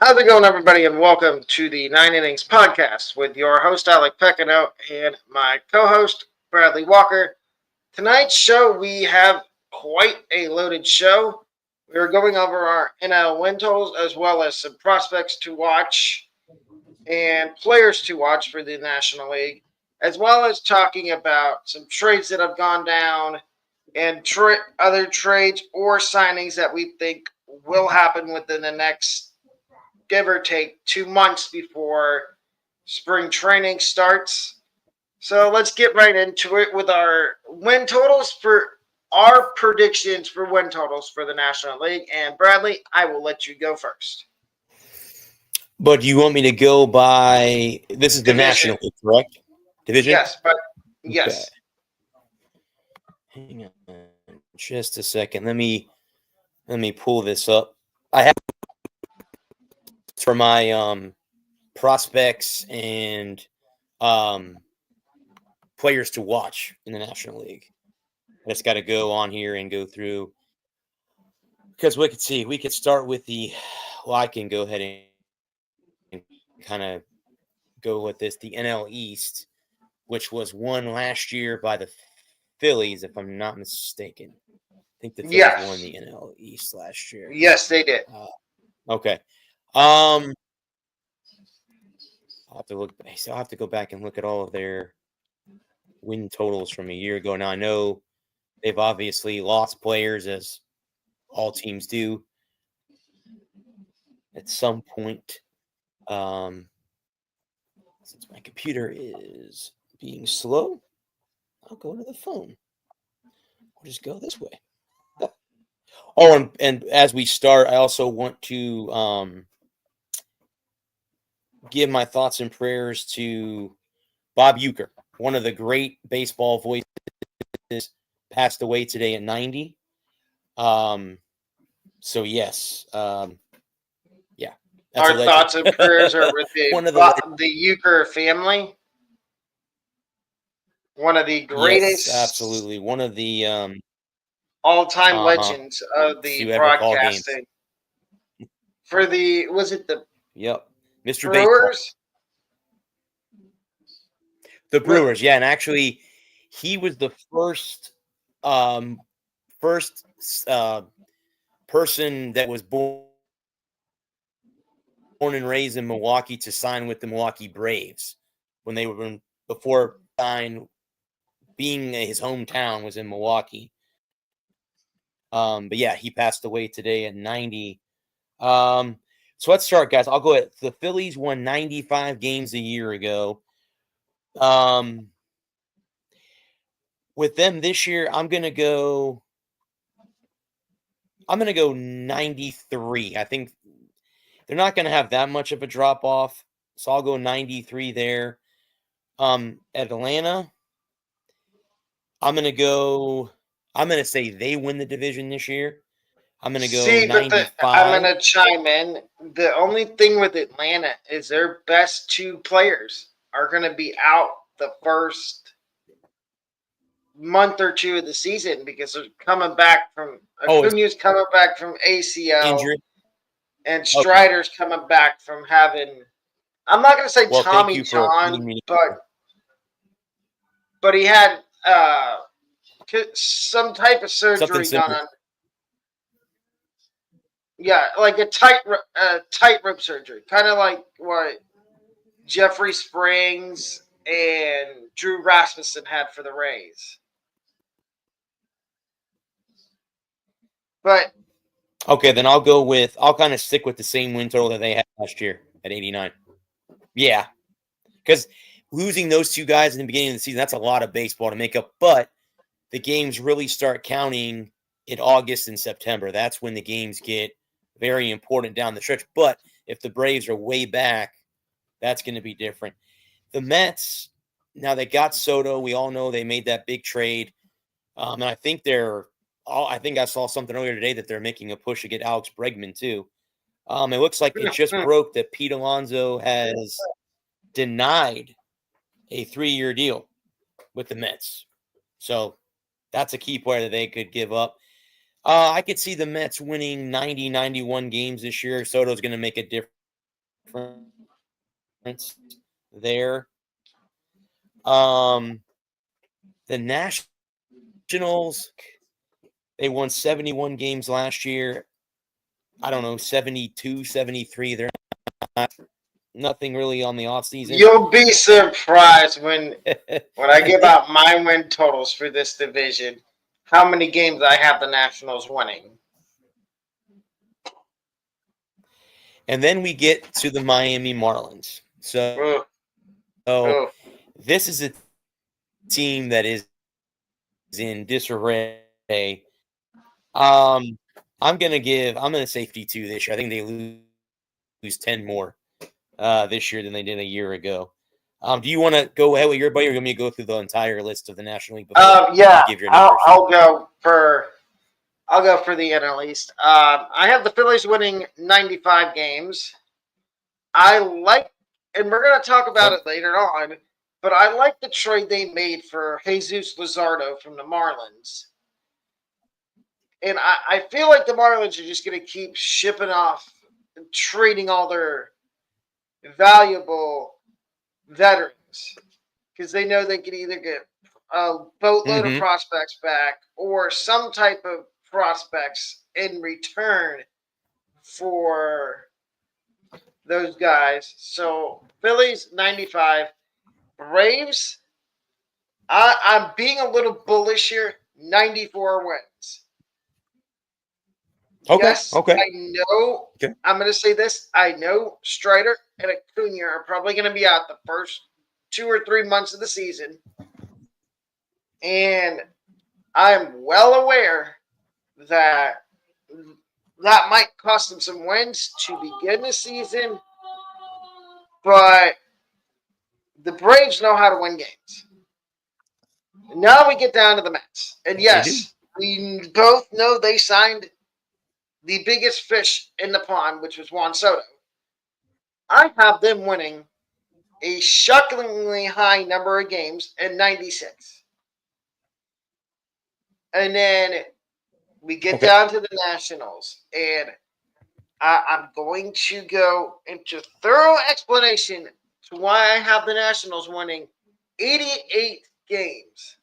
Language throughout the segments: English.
How's it going, everybody, and welcome to the Nine Innings podcast with your host, Alec Pecano, and my co host, Bradley Walker. Tonight's show, we have quite a loaded show. We're going over our NL win totals as well as some prospects to watch and players to watch for the National League, as well as talking about some trades that have gone down and other trades or signings that we think will happen within the next give or take 2 months before spring training starts. So let's get right into it with our win totals for our predictions for win totals for the National League. And Bradley, I will let you go first. But you want me to go by this is the Division. National League, correct? Division? Yes, but yes. Okay. Hang on just a second. Let me pull this up. I have for my prospects and players to watch in the National League. I just got to go on here and go through because we could start with I can go ahead and kind of go with the NL East, which was won last year by the Phillies, if I'm not mistaken. I think the Phillies won the NL East last year. Yes, they did. Okay. I'll have to go back and look at all of their win totals from a year ago. Now I know they've obviously lost players, as all teams do at some point. Since my computer is being slow, I'll go to the phone. I'll just go this way. Oh, and as we start, I also want to give my thoughts and prayers to Bob Uecker, one of the great baseball voices, passed away today at 90. So yes, yeah. Our thoughts and prayers are with the Uecker family. One of the greatest, yes, absolutely, one of the all-time legends of the broadcasting. For the Mr. Brewers? The Brewers, yeah, and actually, he was the first person that was born and raised in Milwaukee to sign with the Milwaukee Braves when they were before sign being his hometown was in Milwaukee. But yeah, he passed away today at 90. So let's start, guys. I'll go at the Phillies won 95 games a year ago. With them this year, I'm gonna go 93. I think they're not gonna have that much of a drop off, so I'll go 93 there. Atlanta, I'm gonna say they win the division this year. I'm gonna go 95. I'm gonna chime in. The only thing with Atlanta is their best two players are gonna be out the first month or two of the season because they're coming back from Acuna's coming back from ACL injury, and Strider's coming back from having. I'm not gonna say Tommy John, but he had some type of surgery done on. Yeah, like a tightrope surgery, kind of like what Jeffrey Springs and Drew Rasmussen had for the Rays. But okay, then I'll kind of stick with the same win total that they had last year at 89. Yeah, because losing those two guys in the beginning of the season, that's a lot of baseball to make up. But the games really start counting in August and September. That's when the games get very important down the stretch. But if the Braves are way back, that's going to be different. The Mets, now they got Soto. We all know they made that big trade. And I think I think I saw something earlier today that they're making a push to get Alex Bregman too. It looks like it just broke that Pete Alonso has denied a 3-year deal with the Mets. So that's a key player that they could give up. I could see the Mets winning 90, 91 games this year. Soto's going to make a difference there. The Nationals, they won 71 games last year. I don't know, 72, 73. They're not nothing really on the offseason. You'll be surprised when I give out my win totals for this division, how many games I have the Nationals winning. And then we get to the Miami Marlins. So Ooh. this is a team that is in disarray. I'm gonna say 52 this year. I think they lose 10 more this year than they did a year ago. Do you want to go ahead with your buddy, or you want me to go through the entire list of the National League before Yeah, you give your numbers? I'll go for the NL East. I have the Phillies winning 95 games. I like, and we're going to talk about it later on, but I like the trade they made for Jesus Luzardo from the Marlins. And I feel like the Marlins are just going to keep shipping off and trading all their valuable veterans because they know they can either get a boatload of prospects back or some type of prospects in return for those guys. So Phillies 95, Braves. I'm being a little bullish here. 94 wins. Yes, Okay. I know. Okay. I'm going to say this. I know Strider and Acuna are probably going to be out the first 2 or 3 months of the season. And I'm well aware that might cost them some wins to begin the season. But the Braves know how to win games. Now we get down to the Mets. And yes, we both know they signed the biggest fish in the pond, which was Juan Soto. I have them winning a shockingly high number of games in 96. And then we get down to the Nationals. And I'm going to go into thorough explanation to why I have the Nationals winning 88 games.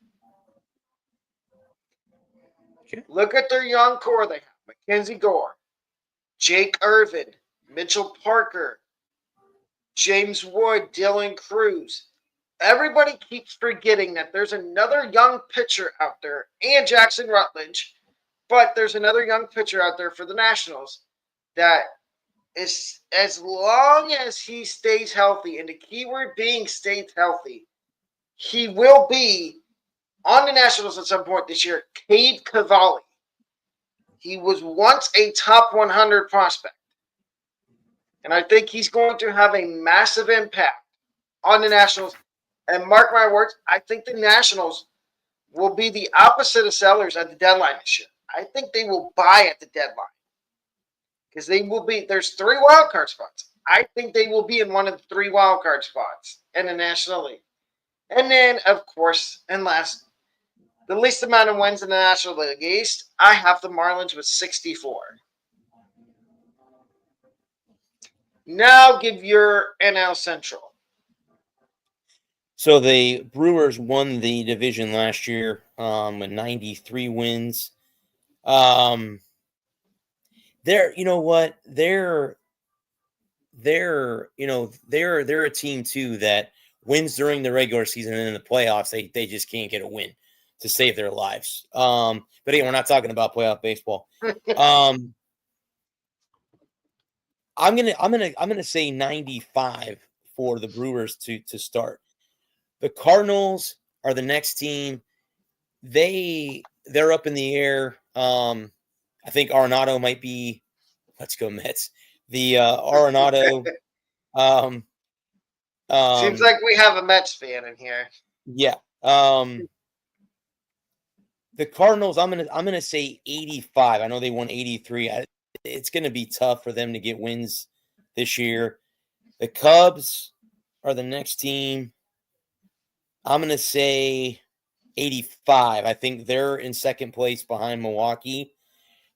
Okay. Look at their young core they have. Mackenzie Gore, Jake Irvin, Mitchell Parker, James Wood, Dylan Cruz. Everybody keeps forgetting that there's another young pitcher out there, and Jackson Rutledge, but there's another young pitcher out there for the Nationals that is, as long as he stays healthy, and the keyword being stays healthy, he will be on the Nationals at some point this year. Cade Cavalli. He was once a top 100 prospect. And I think he's going to have a massive impact on the Nationals. And mark my words, I think the Nationals will be the opposite of sellers at the deadline this year. I think they will buy at the deadline. Because they will be, there's 3 wildcard spots. I think they will be in one of the 3 wildcard spots in the National League. And then, of course, and last, the least amount of wins in the National League East, I have the Marlins with 64. Now give your NL Central. So the Brewers won the division last year with 93 wins. They're, you know what? They're a team too that wins during the regular season, and in the playoffs they just can't get a win to save their lives. But again, we're not talking about playoff baseball. I'm gonna say 95 for the Brewers to start. The Cardinals are the next team. They're up in the air. I think Arenado might be. Let's go Mets. The Arenado. Seems like we have a Mets fan in here. Yeah. The Cardinals. I'm gonna say 85. I know they won 83. It's gonna be tough for them to get wins this year. The Cubs are the next team. I'm going to say 85. I think they're in second place behind Milwaukee.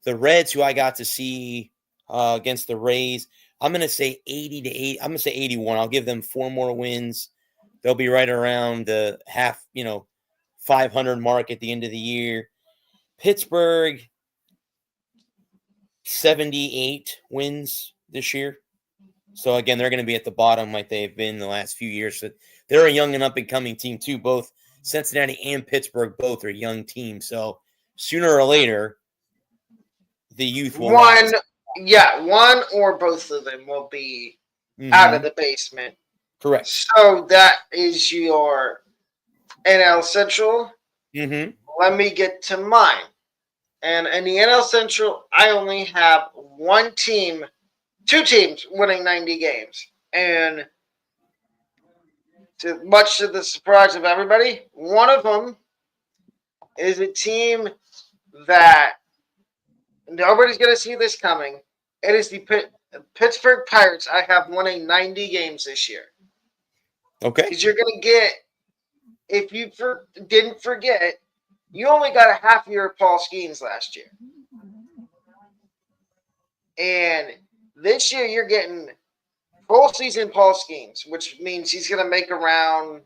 The Reds, who I got to see against the Rays, I'm going to say 80 to 8. I'm going to say 81. I'll give them 4 more wins. They'll be right around the 500 mark at the end of the year. Pittsburgh, 78 wins this year. So again, they're going to be at the bottom like they've been the last few years. So they're a young and up and coming team too. Both Cincinnati and Pittsburgh both are young teams. So sooner or later, the youth will rise. One or both of them will be out of the basement. Correct. So that is your NL Central. Mm-hmm. Let me get to mine. And in the NL Central, I only have two teams winning 90 games. And much to the surprise of everybody, one of them is a team that nobody's going to see this coming. It is the Pittsburgh Pirates. I have winning 90 games this year. Okay. Because you're going to get, if you didn't forget, you only got a half year of Paul Skeens last year. And this year you're getting full season Paul Skeens, which means he's going to make around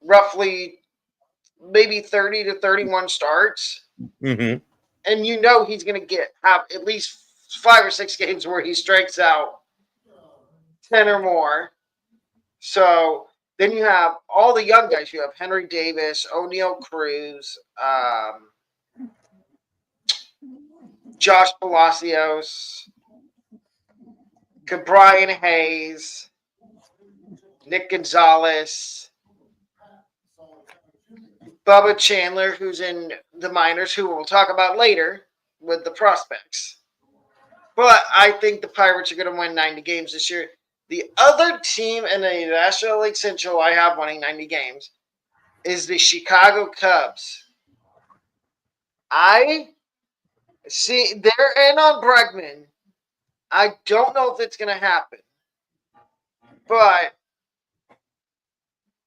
roughly maybe 30 to 31 starts. Mm-hmm. And you know he's going to have at least 5 or 6 games where he strikes out 10 or more. So then you have all the young guys. You have Henry Davis, O'Neal Cruz, Josh Palacios, Brian Hayes, Nick Gonzalez, Bubba Chandler, who's in the minors, who we'll talk about later with the prospects. But I think the Pirates are going to win 90 games this year. The other team in the National League Central I have winning 90 games is the Chicago Cubs. I see they're in on Bregman. I don't know if it's going to happen. But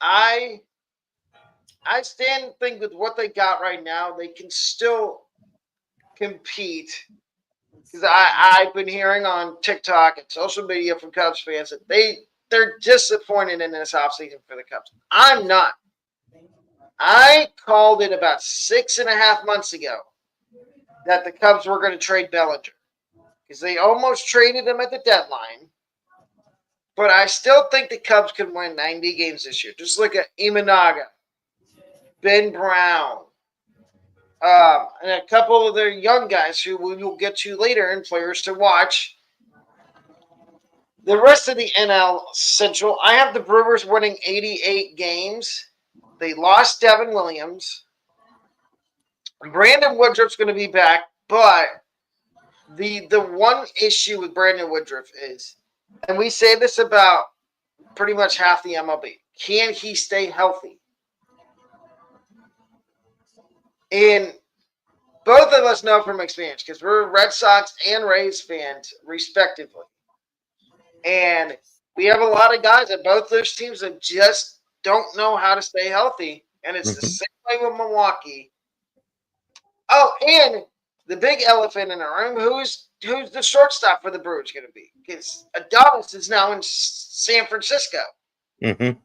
I stand and think with what they got right now, they can still compete. Because I've been hearing on TikTok and social media from Cubs fans that they're disappointed in this offseason for the Cubs. I'm not. I called it about 6.5 months ago that the Cubs were going to trade Bellinger. Because they almost traded him at the deadline. But I still think the Cubs can win 90 games this year. Just look at Imanaga, Ben Brown, and a couple of their young guys who we will get to later and players to watch. The rest of the NL Central, I have the Brewers winning 88 games. They lost Devin Williams. Brandon Woodruff's going to be back, but the one issue with Brandon Woodruff is, and we say this about pretty much half the MLB, can he stay healthy? And both of us know from experience, because we're Red Sox and Rays fans, respectively. And we have a lot of guys at both those teams that just don't know how to stay healthy. And it's the same way with Milwaukee. Oh, and the big elephant in the room, who's the shortstop for the Brewers going to be? Because Adonis is now in San Francisco. Mm-hmm.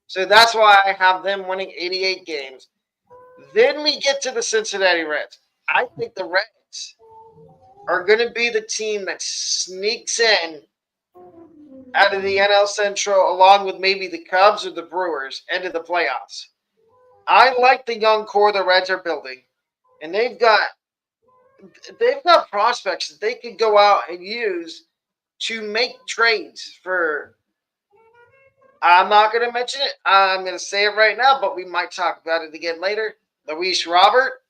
So that's why I have them winning 88 games. Then we get to the Cincinnati Reds. I think the Reds are going to be the team that sneaks in out of the NL Central, along with maybe the Cubs or the Brewers, into the playoffs. I like the young core the Reds are building, and they've got prospects that they could go out and use to make trades for. I'm not going to mention it. I'm going to say it right now, but we might talk about it again later. Luis Robert.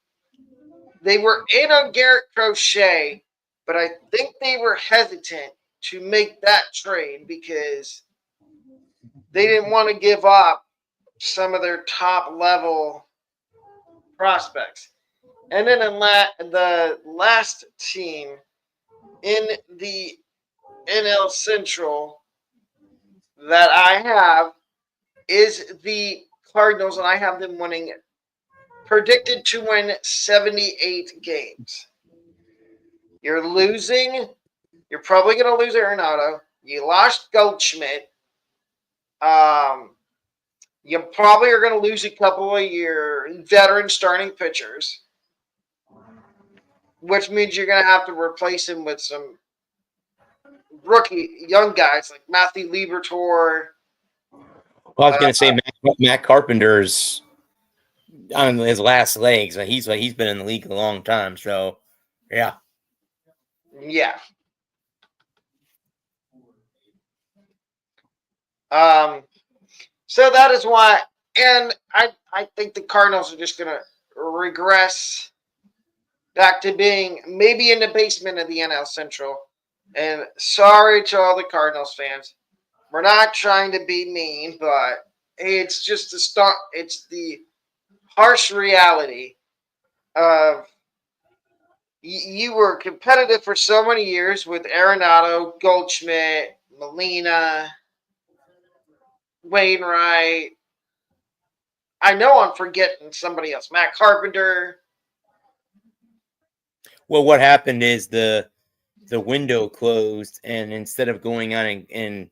They were in on Garrett Crochet, but I think they were hesitant to make that trade because they didn't want to give up some of their top-level prospects. And then the last team in the NL Central that I have is the Cardinals, and I have them winning predicted to win 78 games. You're losing. You're probably going to lose Arenado. You lost Goldschmidt. You probably are going to lose a couple of your veteran starting pitchers, which means you're going to have to replace him with some rookie young guys like Matthew Liberatore. Well, I was going to say Matt Carpenter's on his last legs. He's been in the league a long time. So, yeah. Yeah. So that is why, and I think the Cardinals are just going to regress back to being maybe in the basement of the NL Central. And sorry to all the Cardinals fans. We're not trying to be mean, but it's just the start. It's the harsh reality of you were competitive for so many years with Arenado, Goldschmidt, Molina, Wainwright. I know I'm forgetting somebody else. Matt Carpenter. Well, what happened is the window closed, and instead of going on and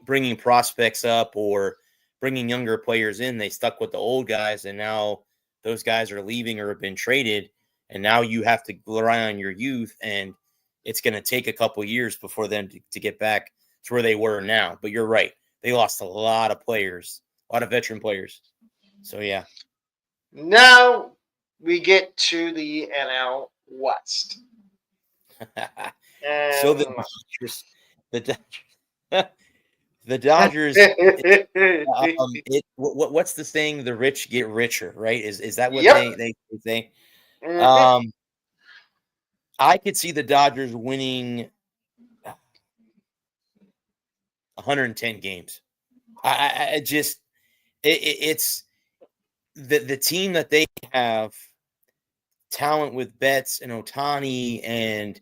bringing prospects up or bringing younger players in, they stuck with the old guys, and now those guys are leaving or have been traded, and now you have to rely on your youth, and it's going to take a couple years before them to get back to where they were now. But you're right. They lost a lot of players, a lot of veteran players. So, yeah. Now we get to the NL West. So the Dodgers, what's the saying? The rich get richer, right? Is that what yep. they say? Mm-hmm. I could see the Dodgers winning 110 games. I just it's the team that they have talent with Betts and Ohtani, and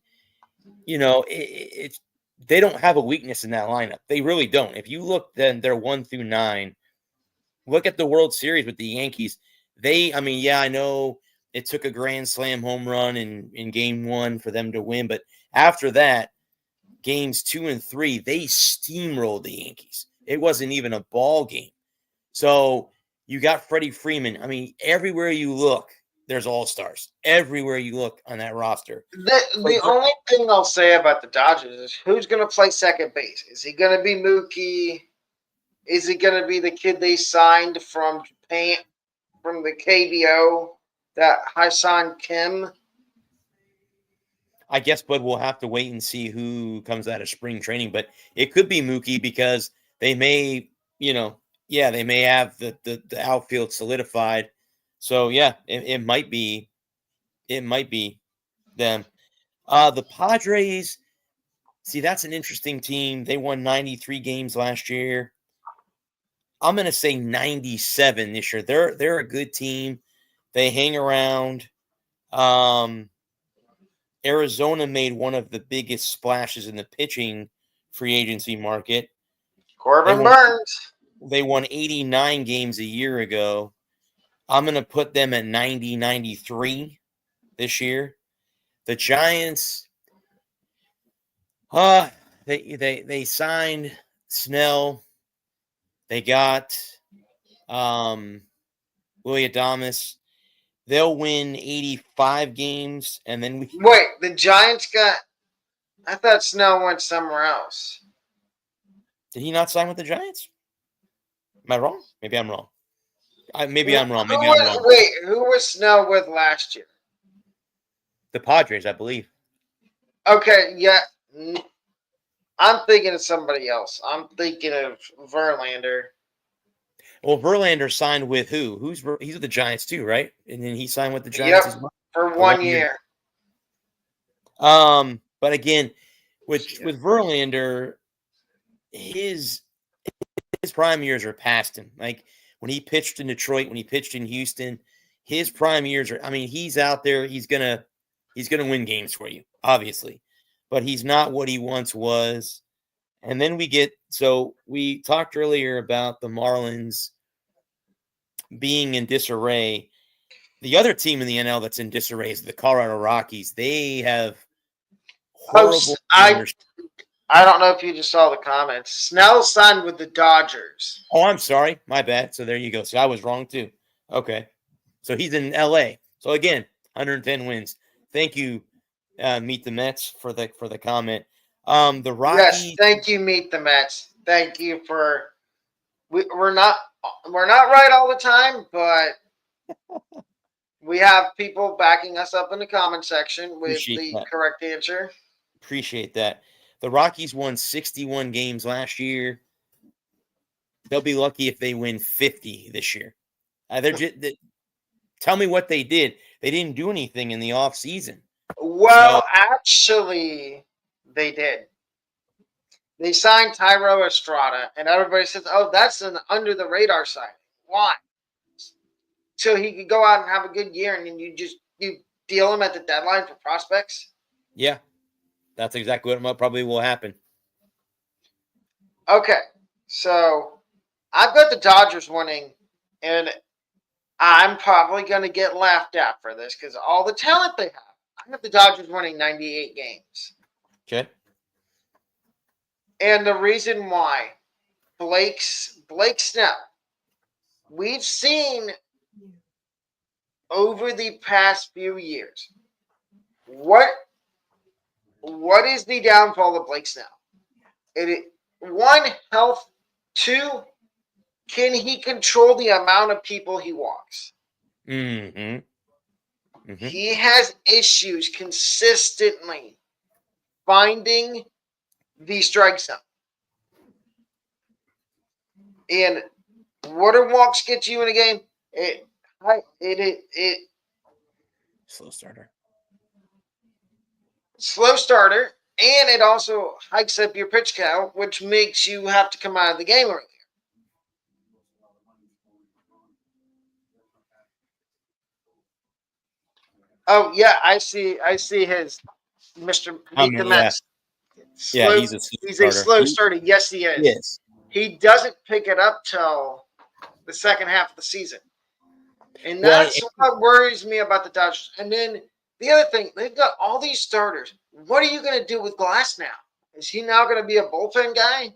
they don't have a weakness in that lineup. They really don't. If you look, then they're 1 through 9. Look at the World Series with the Yankees. I know it took a grand slam home run in game 1 for them to win, but after that, games 2 and 3, they steamrolled the Yankees. It wasn't even a ball game. So you got Freddie Freeman. I mean, everywhere you look, there's all-stars. Everywhere you look on that roster. The only thing I'll say about the Dodgers is who's going to play second base? Is he going to be Mookie? Is it going to be the kid they signed from Japan, from the KBO, that Hyun Kim? I guess, but we'll have to wait and see who comes out of spring training. But it could be Mookie because they may, they may have the outfield solidified. So yeah, it might be them. The Padres, see, that's an interesting team. They won 93 games last year. I'm going to say 97 this year. They're a good team. They hang around. Arizona made one of the biggest splashes in the pitching free agency market. Corbin Burns. They won 89 games a year ago. I'm going to put them at 90, 93 this year. The Giants, they signed Snell. They got Willie Adames. They'll win 85 games, and then Wait, the Giants got. I thought Snell went somewhere else. Did he not sign with the Giants? Am I wrong? Maybe I'm wrong. Maybe I'm wrong. Wait, who was Snell with last year? The Padres, I believe. Okay, yeah. I'm thinking of somebody else. I'm thinking of Verlander. Well, Verlander signed with who? He's with the Giants too, right? And then he signed with the Giants as well for 1 year. But again, with Verlander, his prime years are past him. Like when he pitched in Detroit, when he pitched in Houston, his prime years are. I mean, he's out there. He's gonna win games for you, obviously, but he's not what he once was. And then we talked earlier about the Marlins being in disarray. The other team in the NL that's in disarray is the Colorado Rockies. They have Oh, horrible I owners. I don't know if you just saw the comments. Snell signed with the Dodgers. Oh, I'm sorry. My bad. So there you go. So I was wrong too. Okay. So he's in LA. So again, 110 wins. Thank you, Meet the Mets, for the comment. The Yes, Rockies. thank you, Meet the Mets. Thank you for we're not right all the time, but we have people backing us up in the comment section with Appreciate the that. correct answer. Appreciate that. The Rockies won 61 games last year. They'll be lucky if they win 50 this year. Tell me what they did. They didn't do anything in the off season. So Well, actually, they did. They signed Tyro Estrada, and everybody says, "Oh, that's an under the radar signing." Why? So he could go out and have a good year, and then you deal him at the deadline for prospects. yeah, that's exactly what probably will happen. Okay, so I've got the Dodgers winning, and I'm probably going to get laughed at for this because all the talent they have. I have the Dodgers winning 98 games. Okay. And the reason why, Blake Snell, we've seen over the past few years, what is the downfall of Blake Snell? One, health. Two, can he control the amount of people he walks? Mm-hmm. Mm-hmm. He has issues consistently finding the strike zone. And what do walks get you in a game? It Slow starter. slow starter, and it also hikes up your pitch count, which makes you have to come out of the game earlier. Oh yeah, I see his Mr. Meet the Yeah. Mets. Yeah, Slow. he's a slow He's a starter. slow starter. Yes, he is. Yes. He doesn't pick it up till the second half of the season, and Well, that's what worries me about the Dodgers. And then the other thing, they've got all these starters. What are you going to do with Glass now? Is he now going to be a bullpen guy?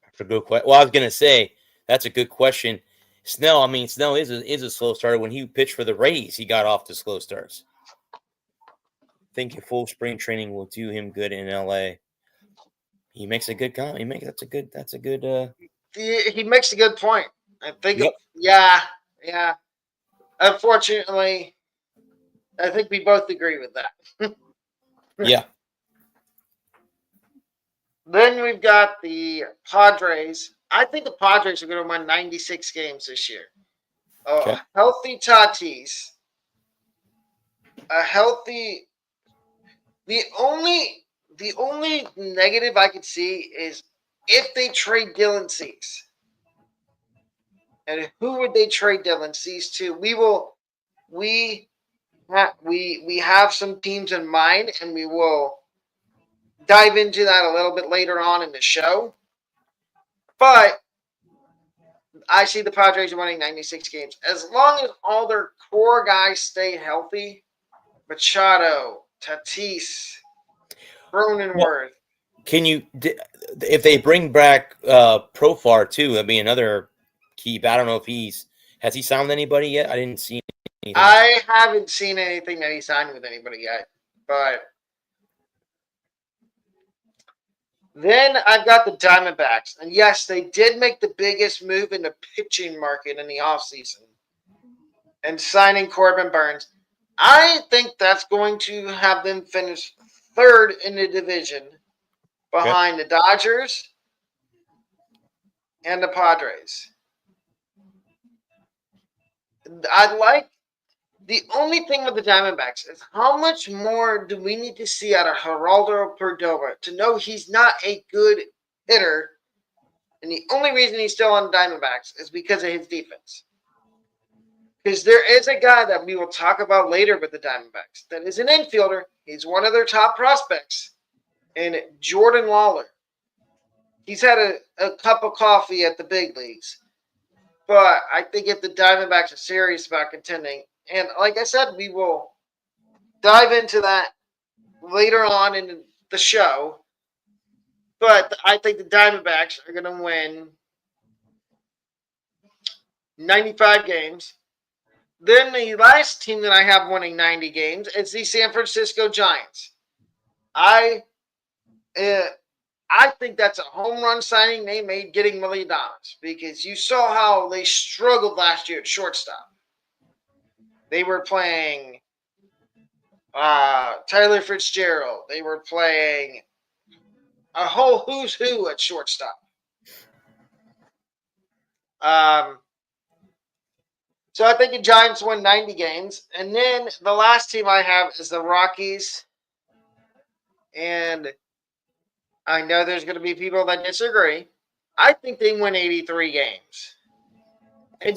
that's a good question. Well, I was gonna say that's a good question. Snell, I mean, Snell is a slow starter. When he pitched for the Rays, he got off to slow starts. I think full spring training will do him good in LA. He makes a good comment. That's a good. He makes a good point. I think. Yep. Yeah, yeah. Unfortunately, I think we both agree with that. Yeah. Then we've got the Padres. I think the Padres are going to win 96 games this year. Okay. Healthy Tatis. A healthy. The only negative I could see is if they trade Dylan Cease. And who would they trade Dylan Cease to? We have some teams in mind, and we will dive into that a little bit later on in the show. But I see the Padres winning 96 games. As long as all their core guys stay healthy, Machado, Tatis, Cronenworth. Can you, if they bring back Profar too, that'd be another key. But I don't know if has he signed anybody yet? I didn't see anything. I haven't seen anything that he signed with anybody yet. But then I've got the Diamondbacks. And yes, they did make the biggest move in the pitching market in the offseason and signing Corbin Burns. I think that's going to have them finish third in the division behind the Dodgers and the Padres. I like the only thing with the Diamondbacks is how much more do we need to see out of Geraldo Perdomo to know he's not a good hitter, and the only reason he's still on the Diamondbacks is because of his defense. Because there is a guy that we will talk about later with the Diamondbacks that is an infielder. He's one of their top prospects, and Jordan Lawler. He's had a cup of coffee at the big leagues. But I think if the Diamondbacks are serious about contending, And like I said, we will dive into that later on in the show. But I think the Diamondbacks are going to win 95 games. Then the last team that I have winning 90 games is the San Francisco Giants. I uh, I think that's a home run signing they made getting Willie Adames because you saw how they struggled last year at shortstop. They were playing Tyler Fitzgerald. They were playing a whole who's who at shortstop. Um, so I think the Giants win 90 games. And then the last team I have is the Rockies. And I know there's going to be people that disagree. I think they win 83 games. And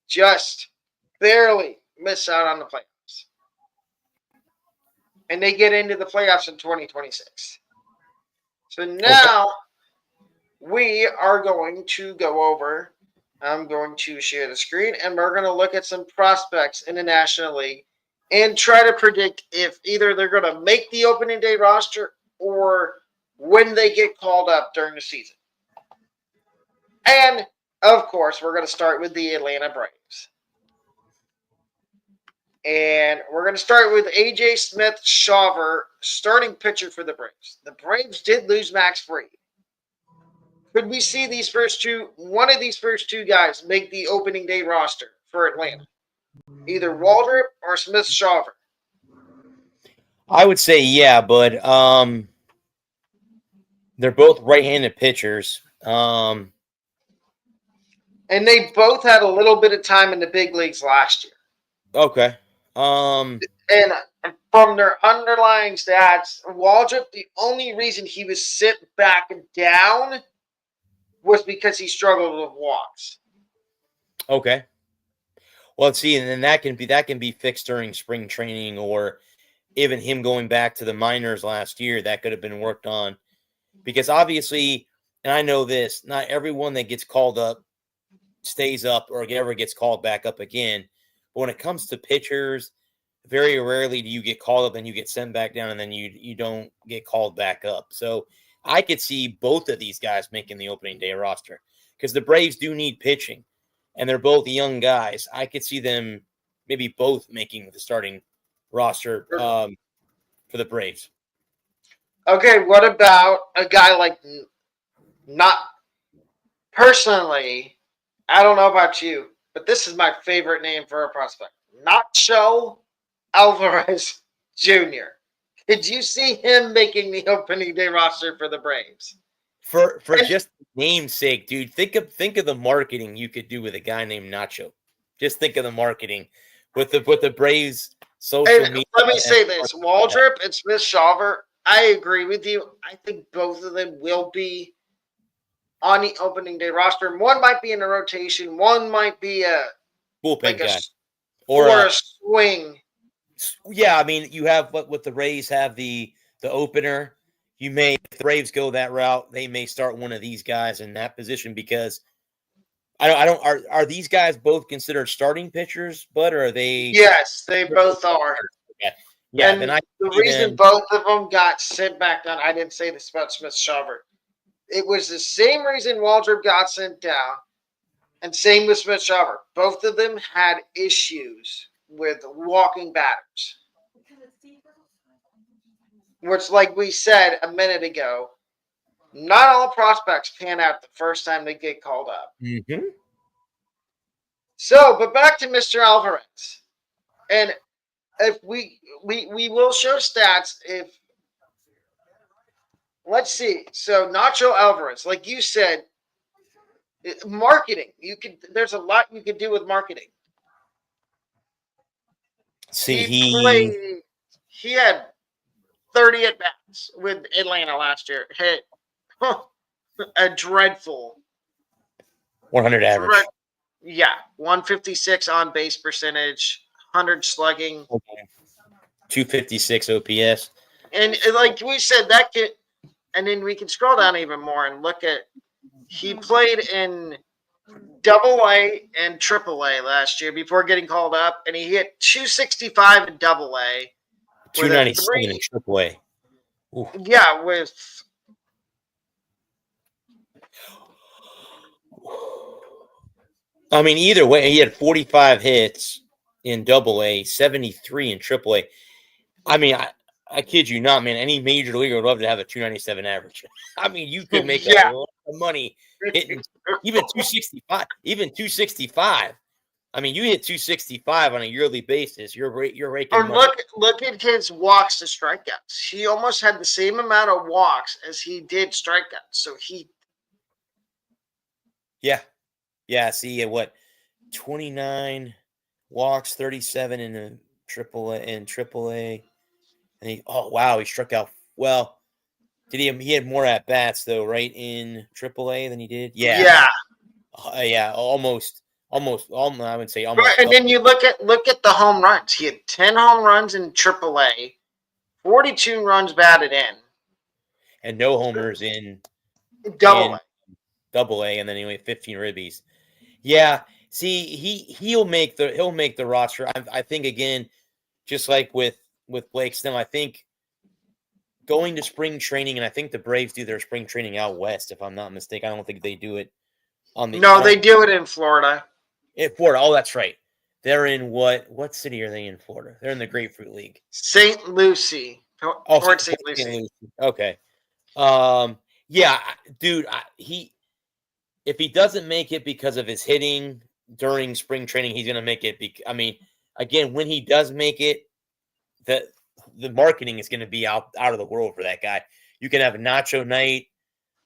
just barely miss out on the playoffs. And they get into the playoffs in 2026. So now we are going to go over. I'm going to share the screen and we're going to look at some prospects in the National League and try to predict if either they're going to make the opening day roster or when they get called up during the season. And, of course, we're going to start with the Atlanta Braves. And we're going to start with A.J. Smith-Shawver, starting pitcher for the Braves. The Braves did lose Max Fried. Could we see one of these first two guys make the opening day roster for Atlanta? Either Waldrop or Smith-Shawver. I would say yeah, but they're both right-handed pitchers. And they both had a little bit of time in the big leagues last year. Okay. And from their underlying stats, Waldrop, the only reason he was sit back down was because he struggled with walks. Okay. Well, see, and then that can be fixed during spring training, or even him going back to the minors last year. That could have been worked on, because obviously, and I know this, not everyone that gets called up stays up or ever gets called back up again. But when it comes to pitchers, very rarely do you get called up and you get sent back down and then you don't get called back up. So I could see both of these guys making the opening day roster because the Braves do need pitching and they're both young guys. I could see them maybe both making the starting roster for the Braves. Okay, what about a guy like, not personally, I don't know about you, but this is my favorite name for a prospect. Nacho Alvarez Jr. Could you see him making the opening day roster for the Braves? For just namesake, dude, think of the marketing you could do with a guy named Nacho. Just think of the marketing with the Braves social media. Let me say this: Waldrop and Smith-Shawver. I agree with you. I think both of them will be on the opening day roster. One might be in the rotation. One might be a bullpen guy or a swing. Yeah, I mean, you have what the Rays have the opener. You may, if the Braves go that route, they may start one of these guys in that position because I don't are these guys both considered starting pitchers, but are they? Yes, they both are. Yeah, and the reason both of them got sent back down, I didn't say this about Smith-Shawver. It was the same reason Waldrop got sent down, and same with Smith-Shawver. Both of them had issues with walking batters. Which, like we said a minute ago, not all prospects pan out the first time they get called up. Mm-hmm. So, but back to Mr. Alvarez. And if we will show stats if, let's see. So Nacho Alvarez, like you said, marketing. There's a lot you could do with marketing. See, he had 30 at bats with Atlanta last year. Hit a dreadful 100 average. Yeah, 156 on base percentage, 100 slugging, 256 OPS. And like we said, that could, and then we can scroll down even more and look at, he played in Double-A and Triple-A last year before getting called up, and he hit 265 in Double-A with a 297 in AAA. Ooh. Yeah, with I mean, either way, he had 45 hits in Double-A, 73 in Triple-A. I mean, I kid you not, man. Any major leaguer would love to have a 297 average. I mean, you could make a lot of money hitting even 265, even 265. I mean, you hit 265 on a yearly basis. You're raking Or money. look at his walks to strikeouts. He almost had the same amount of walks as he did strikeouts. So Yeah. See what 29 walks, 37 in the AAA. And he struck out. Well, he had more at bats though, right, in AAA than he did? Yeah. yeah. Yeah, almost. I would say Right, almost. and then you look at the home runs. He had 10 home runs in AAA, 42 runs batted in, and no homers in Double-A. Double-A, and then he only 15 ribbies. Yeah, see, he'll make the roster. I think again, just like with Blake Snell, I think going to spring training, and I think the Braves do their spring training out west, if I'm not mistaken. I don't think they do it on the. No, they do it in Florida. In Florida. Oh, that's right. They're in what city are they in Florida? They're in the Grapefruit League. St. Lucie. Oh, St. Lucie. Okay. Yeah, dude, if he doesn't make it because of his hitting during spring training, he's gonna make it. I mean, again, when he does make it, the marketing is gonna be out of the world for that guy. You can have a nacho night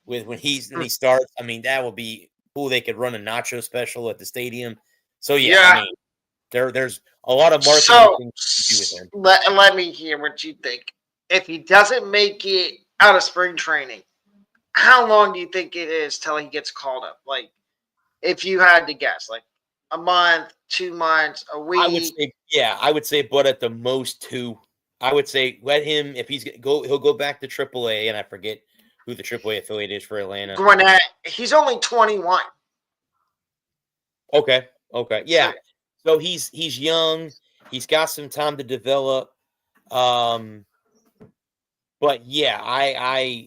when he starts. I mean, that would be cool. They could run a nacho special at the stadium. So yeah. I mean, there's a lot of marketing things to do with him. Let me hear what you think. If he doesn't make it out of spring training, how long do you think it is till he gets called up? Like, if you had to guess, like a month, 2 months, a week? I would say, but at the most 2. I would say let him, if he'll go back to AAA, and I forget who the AAA affiliate is for Atlanta. Gwinnett, he's only 21. Okay. Yeah. So he's young. He's got some time to develop. But yeah,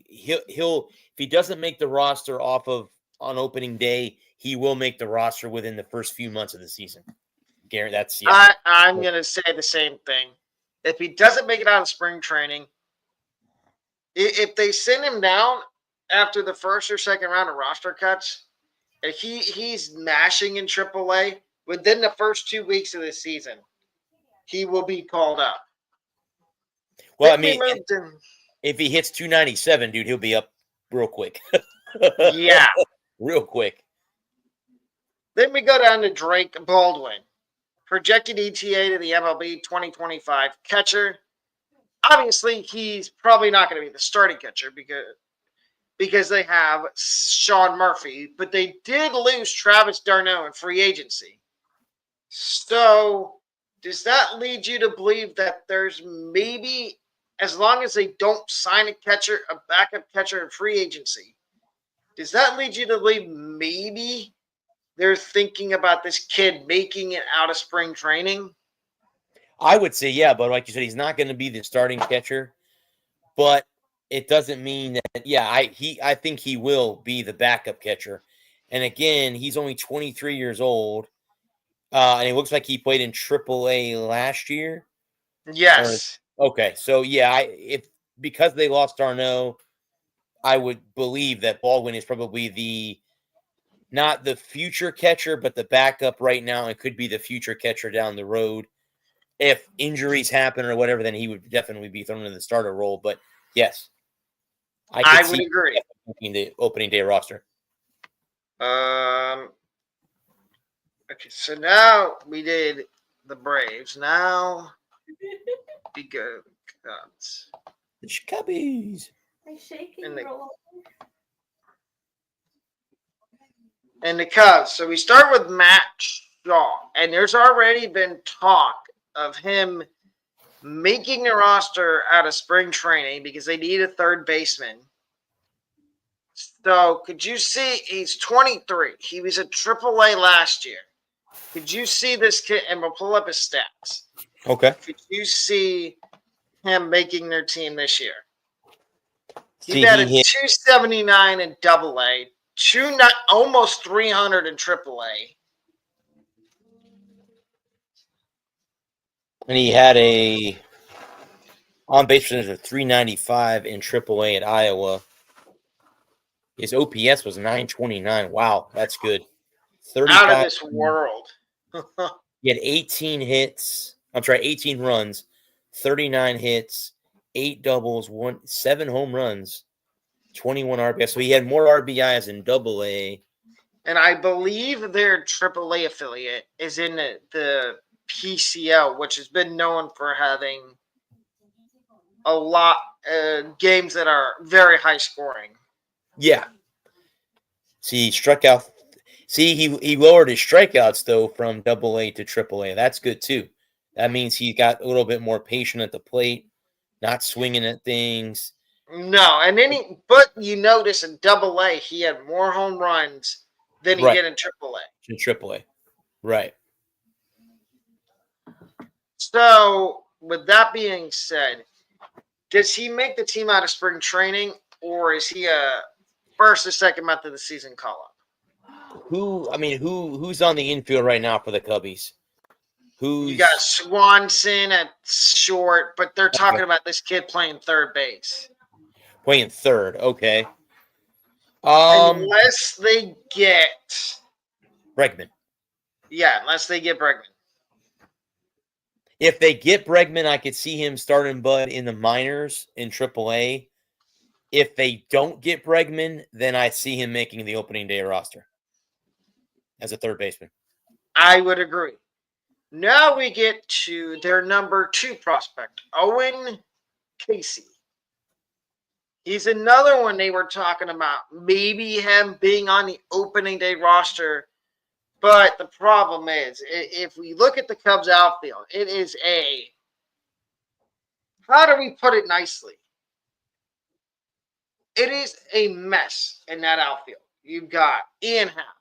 he'll if he doesn't make the roster on opening day, he will make the roster within the first few months of the season. Gary, that's I'm gonna say the same thing. If he doesn't make it out of spring training, if they send him down after the first or second round of roster cuts, and he's mashing in AAA within the first 2 weeks of the season, he will be called up. Well, I mean, if he hits 297, dude, he'll be up real quick. Yeah. Real quick. Then we go down to Drake Baldwin. Projected ETA to the MLB 2025 catcher. Obviously, he's probably not going to be the starting catcher because they have Sean Murphy, but they did lose Travis d'Arnaud in free agency. So, does that lead you to believe that there's maybe, as long as they don't sign a backup catcher in free agency, does that lead you to believe maybe they're thinking about this kid making it out of spring training? I would say, yeah, but like you said, he's not going to be the starting catcher. But it doesn't mean that, yeah, I think he will be the backup catcher. And again, he's only 23 years old. And it looks like he played in AAA last year. Yes. Okay, so yeah, because they lost d'Arnaud, I would believe that Baldwin is probably not the future catcher, but the backup right now, and could be the future catcher down the road. If injuries happen or whatever, then he would definitely be thrown into the starter role. But yes, I would agree. In the opening day roster. Okay, so now we did the Braves. Now we go Cubs. The Cubbies. And the Cubs. So we start with Matt Shaw, and there's already been talk of him making a roster out of spring training because they need a third baseman. So could you see he's 23. He was at AAA last year. Could you see this kid, and we'll pull up his stats. Okay. Could you see him making their team this year? He See, batted he hit 279 in AA, almost 300 in AAA. and he had a on base percentage of 395 in AAA at Iowa. His OPS was 929. Wow, that's good. Out of 35. this world. He had 18 hits. I'm sorry, 18 runs, 39 hits, 8 doubles, 7 home runs, 21 RBIs. So he had more RBIs in AA. And I believe their AAA affiliate is in the PCL, which has been known for having a lot of games that are very high scoring. Yeah. See, he struck out. See, he lowered his strikeouts though from AA to AAA. That's good too. That means he got a little bit more patient at the plate, not swinging at things. No, and then but you notice in AA he had more home runs than he Right. did in AAA. In AAA. Right. So with that being said, does he make the team out of spring training, or is he a first or second month of the season call up? Who's on the infield right now for the Cubbies? You got Swanson at short, but they're talking Okay. about this kid playing third base. Playing third? Okay. Unless they get Bregman. unless they get Bregman. If they get Bregman, I could see him starting Bud in the minors in AAA. If they don't get Bregman, then I see him making the opening day roster as a third baseman. I would agree. Now we get to their number 2 prospect, Owen Casey. He's another one they were talking about, maybe him being on the opening day roster. But the problem is, if we look at the Cubs outfield, it is how do we put it nicely? It is a mess in that outfield. You've got Ian Happ.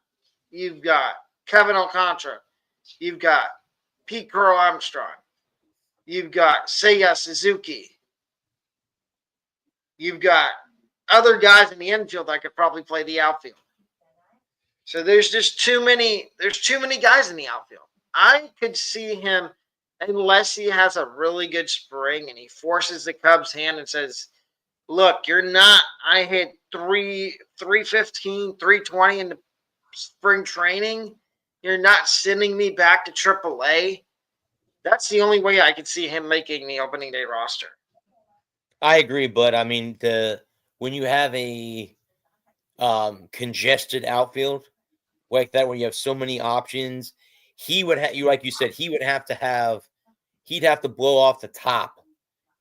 You've got Kevin Alcantara. You've got Pete Crow Armstrong. You've got Seiya Suzuki. You've got other guys in the infield that could probably play the outfield. So there's just too many. There's too many guys in the outfield. I could see him, unless he has a really good spring and he forces the Cubs' hand and says, "Look, you're not. I hit 315, 320 in the spring training. You're not sending me back to AAA." That's the only way I could see him making the opening day roster. I agree, but I mean when you have a congested outfield like that, where you have so many options, he would have like you said, he'd have to blow off the top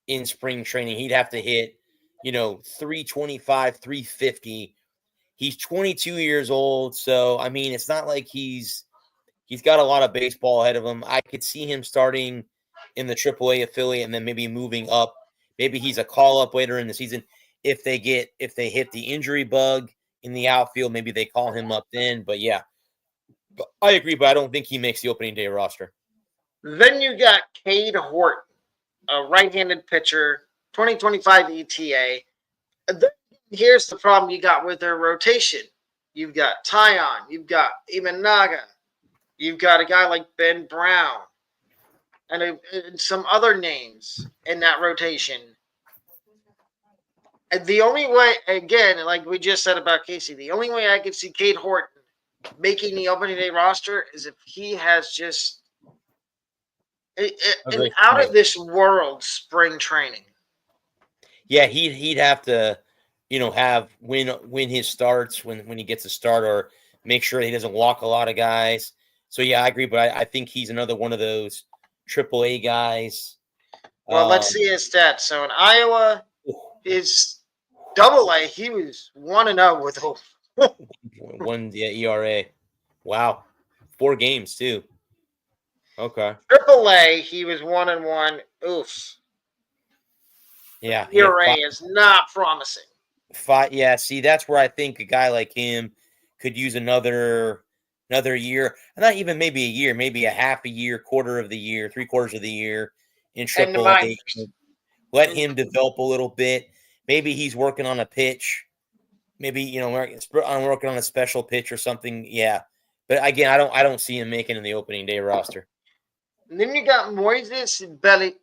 in spring training. He'd have to hit, 325, 350. He's 22 years old, so I mean, it's not like he's got a lot of baseball ahead of him. I could see him starting in the AAA affiliate and then maybe moving up. Maybe he's a call up later in the season. If they hit the injury bug in the outfield, maybe they call him up then. But yeah, I agree, but I don't think he makes the opening day roster. Then you got Cade Horton, a right-handed pitcher, 2025 ETA. Here's the problem you got with their rotation. You've got Tyon, you've got Imanaga, you've got a guy like Ben Brown, and some other names in that rotation. And the only way, again, like we just said about Casey, the only way I could see Cade Horton making the opening day roster is if he has just an out of this world spring training. Yeah, he'd have to, have win his starts when he gets a start, or make sure he doesn't walk a lot of guys. So yeah, I agree, but I think he's another one of those AAA guys. Well, let's see his stats. So in Iowa, his AA, he was 1-0 with one ERA. Wow, 4 games too. Okay. AAA, he was 1-1. Oof. Yeah. ERA is not promising. Yeah, see, that's where I think a guy like him could use another year, not even maybe a year, maybe a half a year, quarter of the year, 3/4 of the year in And the Triple A. minors. Let Mhm. him develop a little bit. Maybe he's working on a pitch. Maybe I'm working on a special pitch or something. Yeah, but again, I don't see him making in the opening day roster. And then you got Moises Belly.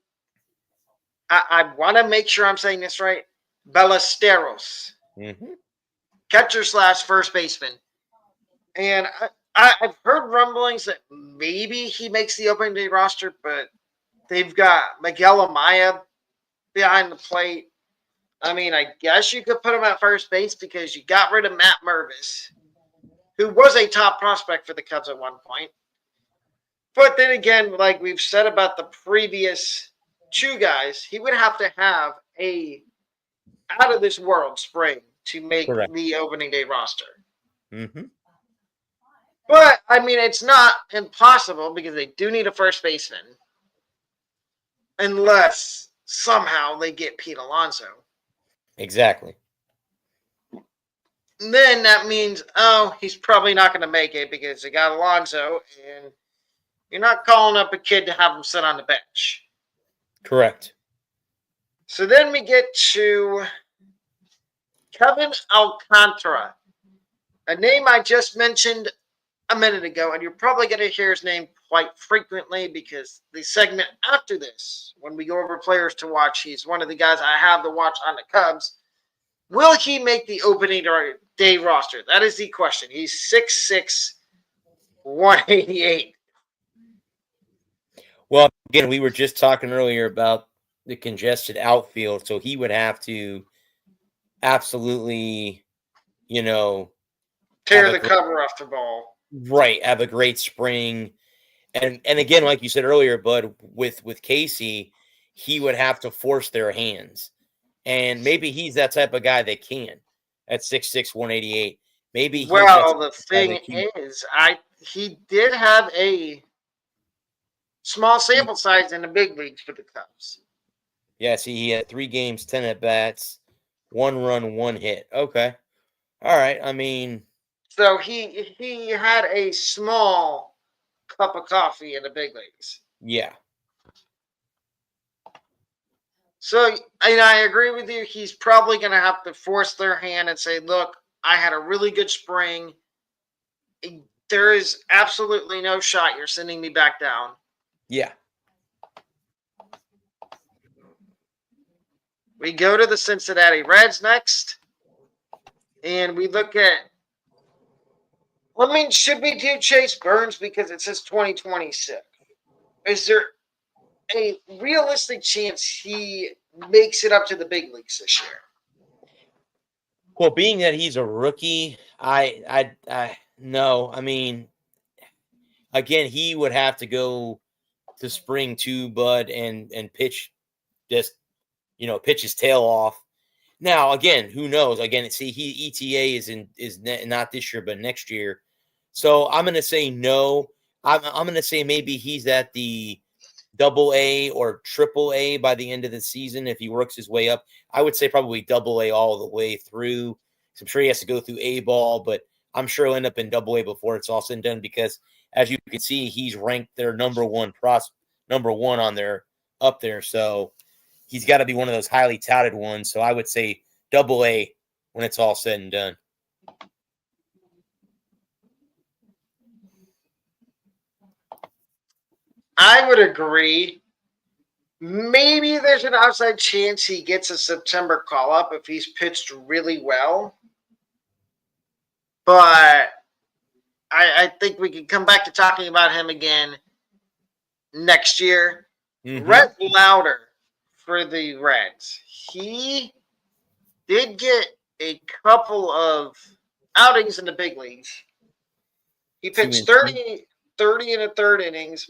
I want to make sure I'm saying this right. Ballesteros, Mm-hmm. catcher slash first baseman. And I've heard rumblings that maybe he makes the opening day roster, but they've got Miguel Amaya behind the plate. I mean, I guess you could put him at first base because you got rid of Matt Mervis, who was a top prospect for the Cubs at one point. But then again, like we've said about the previous two guys, he would have to have a out of this world spring to make Correct. the opening day roster. Mm-hmm. But I mean, it's not impossible because they do need a first baseman, unless somehow they get Pete Alonso. Exactly. And then that means, oh, he's probably not going to make it because they got Alonso, and you're not calling up a kid to have him sit on the bench. Correct. So then we get to Kevin Alcantara, a name I just mentioned a minute ago, and you're probably going to hear his name quite frequently because the segment after this, when we go over players to watch, he's one of the guys I have to watch on the Cubs. Will he make the opening day roster? That is the question. He's 6'6", 188. Well, again, we were just talking earlier about the congested outfield, so he would have to absolutely, you know, have Tear a the great cover off the ball. have a great spring. And again, like you said earlier, Bud, with Casey, he would have to force their hands. And maybe he's that type of guy that can at 6'6", 188. Maybe he's that type Well, the of guy thing that can. is, he did have a small sample size in the big leagues for the Cubs. Yeah, see, he had 3 games, 10 at bats, 1 run, 1 hit. Okay. All right. I mean, So he had a small cup of coffee in the big leagues. yeah. So, and I agree with you. He's probably going to have to force their hand and say, look, I had a really good spring. There is absolutely no shot you're sending me back down. Yeah. We go to the Cincinnati Reds next, and we look at. I mean, should we do Chase Burns because it says 2026? Is there a realistic chance he makes it up to the big leagues this year? Well, being that he's a rookie, I no. I mean, again, he would have to go to spring too, Bud, and pitch just pitch his tail off. Now, again, who knows? Again, see, he ETA not this year, but next year. So I'm going to say no. I'm going to say maybe he's at the AA or AAA by the end of the season if he works his way up. I would say probably AA all the way through. I'm sure he has to go through A ball, but I'm sure he'll end up in AA before it's all said and done because, as you can see, he's ranked their number one on their up there. So he's got to be one of those highly touted ones. So I would say AA when it's all said and done. I would agree. Maybe there's an outside chance he gets a September call up if he's pitched really well. But I think we can come back to talking about him again next year. Mm-hmm. Rhett Lauder for the Reds. He did get a couple of outings in the big leagues. He pitched 30 in the third innings,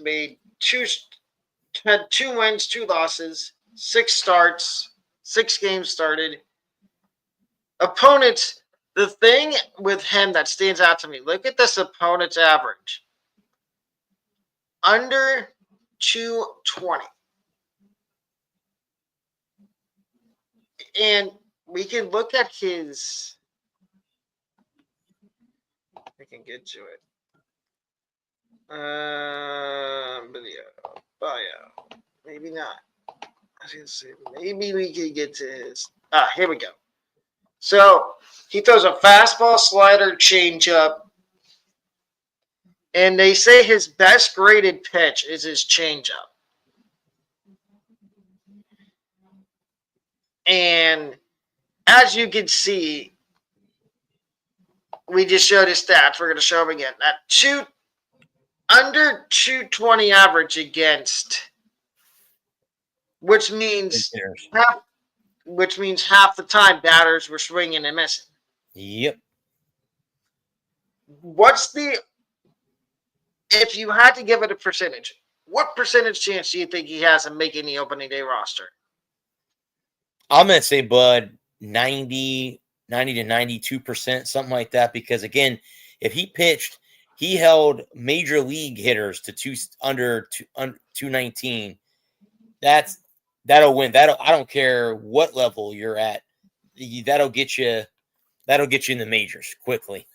had 2 wins, 2 losses, 6 starts, 6 games started. Opponents, the thing with him that stands out to me, look at this opponent's average. Under 220. And we can look at his. I can get to it. Video, bio. Maybe not. I was gonna say maybe we could get to his. Here we go. So he throws a fastball, slider, changeup, and they say his best graded pitch is his changeup. And as you can see, we just showed his stats. We're going to show them again. That under 220 average against, which means half the time batters were swinging and missing. Yep. If you had to give it a percentage, what percentage chance do you think he has of making the opening day roster? I'm going to say, Bud, 90 to 92%, something like that. Because, again, if he pitched, he held major league hitters to under 219. That'll win. I don't care what level you're at. That'll get you in the majors quickly.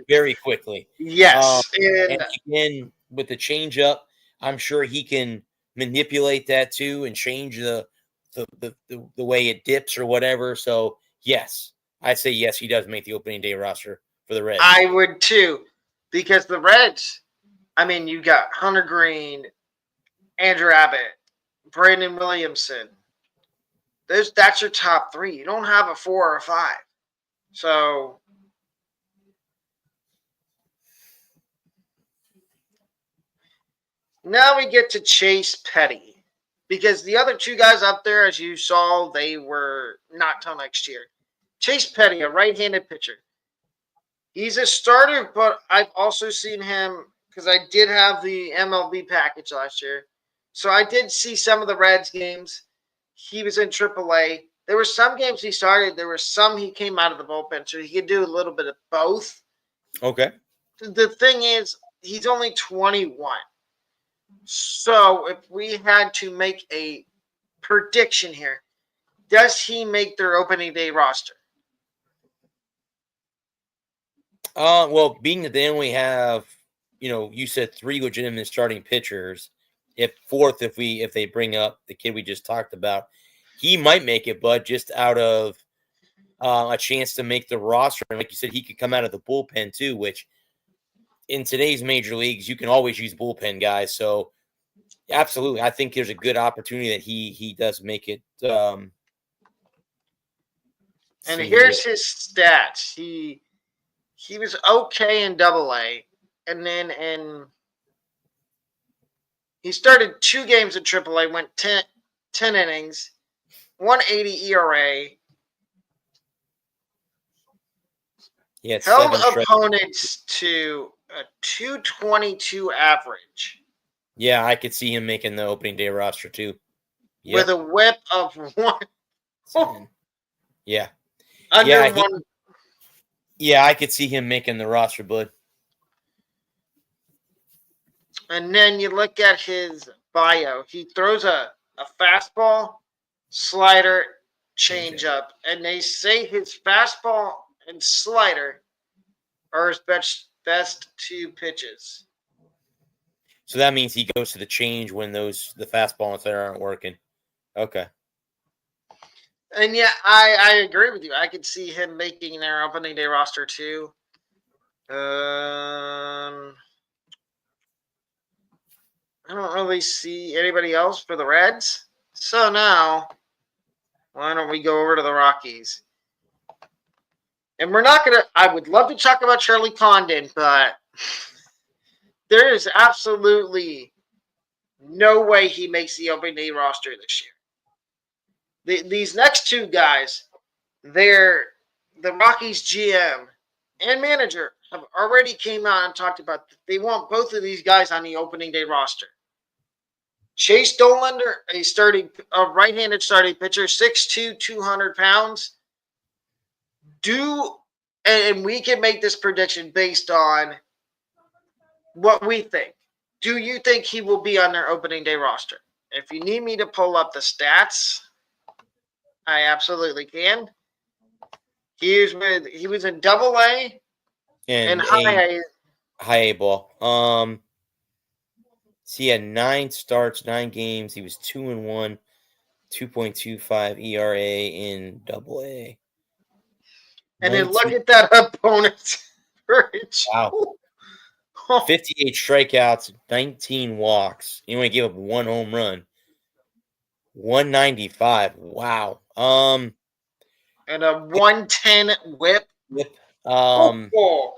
Very quickly. Yes. And again, with the changeup, I'm sure he can manipulate that too and change the way it dips or whatever. So yes, I'd say yes, he does make the opening day roster for the Reds. I would too, because the Reds, I mean, you got Hunter Green, Andrew Abbott, Brandon Williamson. That's your top three. You don't have a 4 or a 5. So now we get to Chase Petty. Because the other two guys up there, as you saw, they were not till next year. Chase Petty, a right-handed pitcher. He's a starter, but I've also seen him, because I did have the MLB package last year. So I did see some of the Reds games. He was in AAA. There were some games he started. There were some he came out of the bullpen, so he could do a little bit of both. Okay. The thing is, he's only 21. So if we had to make a prediction here, does he make their opening day roster? Well, being that they only have, you said 3 legitimate starting pitchers. If they bring up the kid we just talked about, he might make it, but just out of a chance to make the roster. And like you said, he could come out of the bullpen too, which in today's major leagues, you can always use bullpen guys. So absolutely, I think there's a good opportunity that he does make it. And here's his stats. He was okay in Double-A, and then he started 2 games in Triple-A, went 10 innings, 180 ERA. Held opponents to a 222 average. Yeah, I could see him making the opening day roster too. Yep. With a whip of 1. Oh. Yeah. Under 1. Yeah, I could see him making the roster, bud. And then you look at his bio. He throws a fastball, slider, changeup, and they say his fastball and slider are his best 2 pitches. So that means he goes to the change when the fastball and slider aren't working. Okay. And yeah, I agree with you. I could see him making their opening day roster too. I don't really see anybody else for the Reds. So now, why don't we go over to the Rockies? And we're not going to, I would love to talk about Charlie Condon, but there is absolutely no way he makes the opening day roster this year. These next 2 guys, the Rockies GM and manager have already came out and talked about they want both of these guys on the opening day roster. Chase Dollander, a right-handed starting pitcher, 6'2", 200 pounds. And we can make this prediction based on what we think. Do you think he will be on their opening day roster? If you need me to pull up the stats, I absolutely can. He was in Double A and and High a A. high A ball. So he had 9 starts, 9 games. He was 2-1, 2.25 ERA in Double A. And then look 19 at that opponent. Wow. 58 strikeouts, 19 walks. He only gave up 1 home run. 195. Wow. And a 110 whip. Yep. Oh.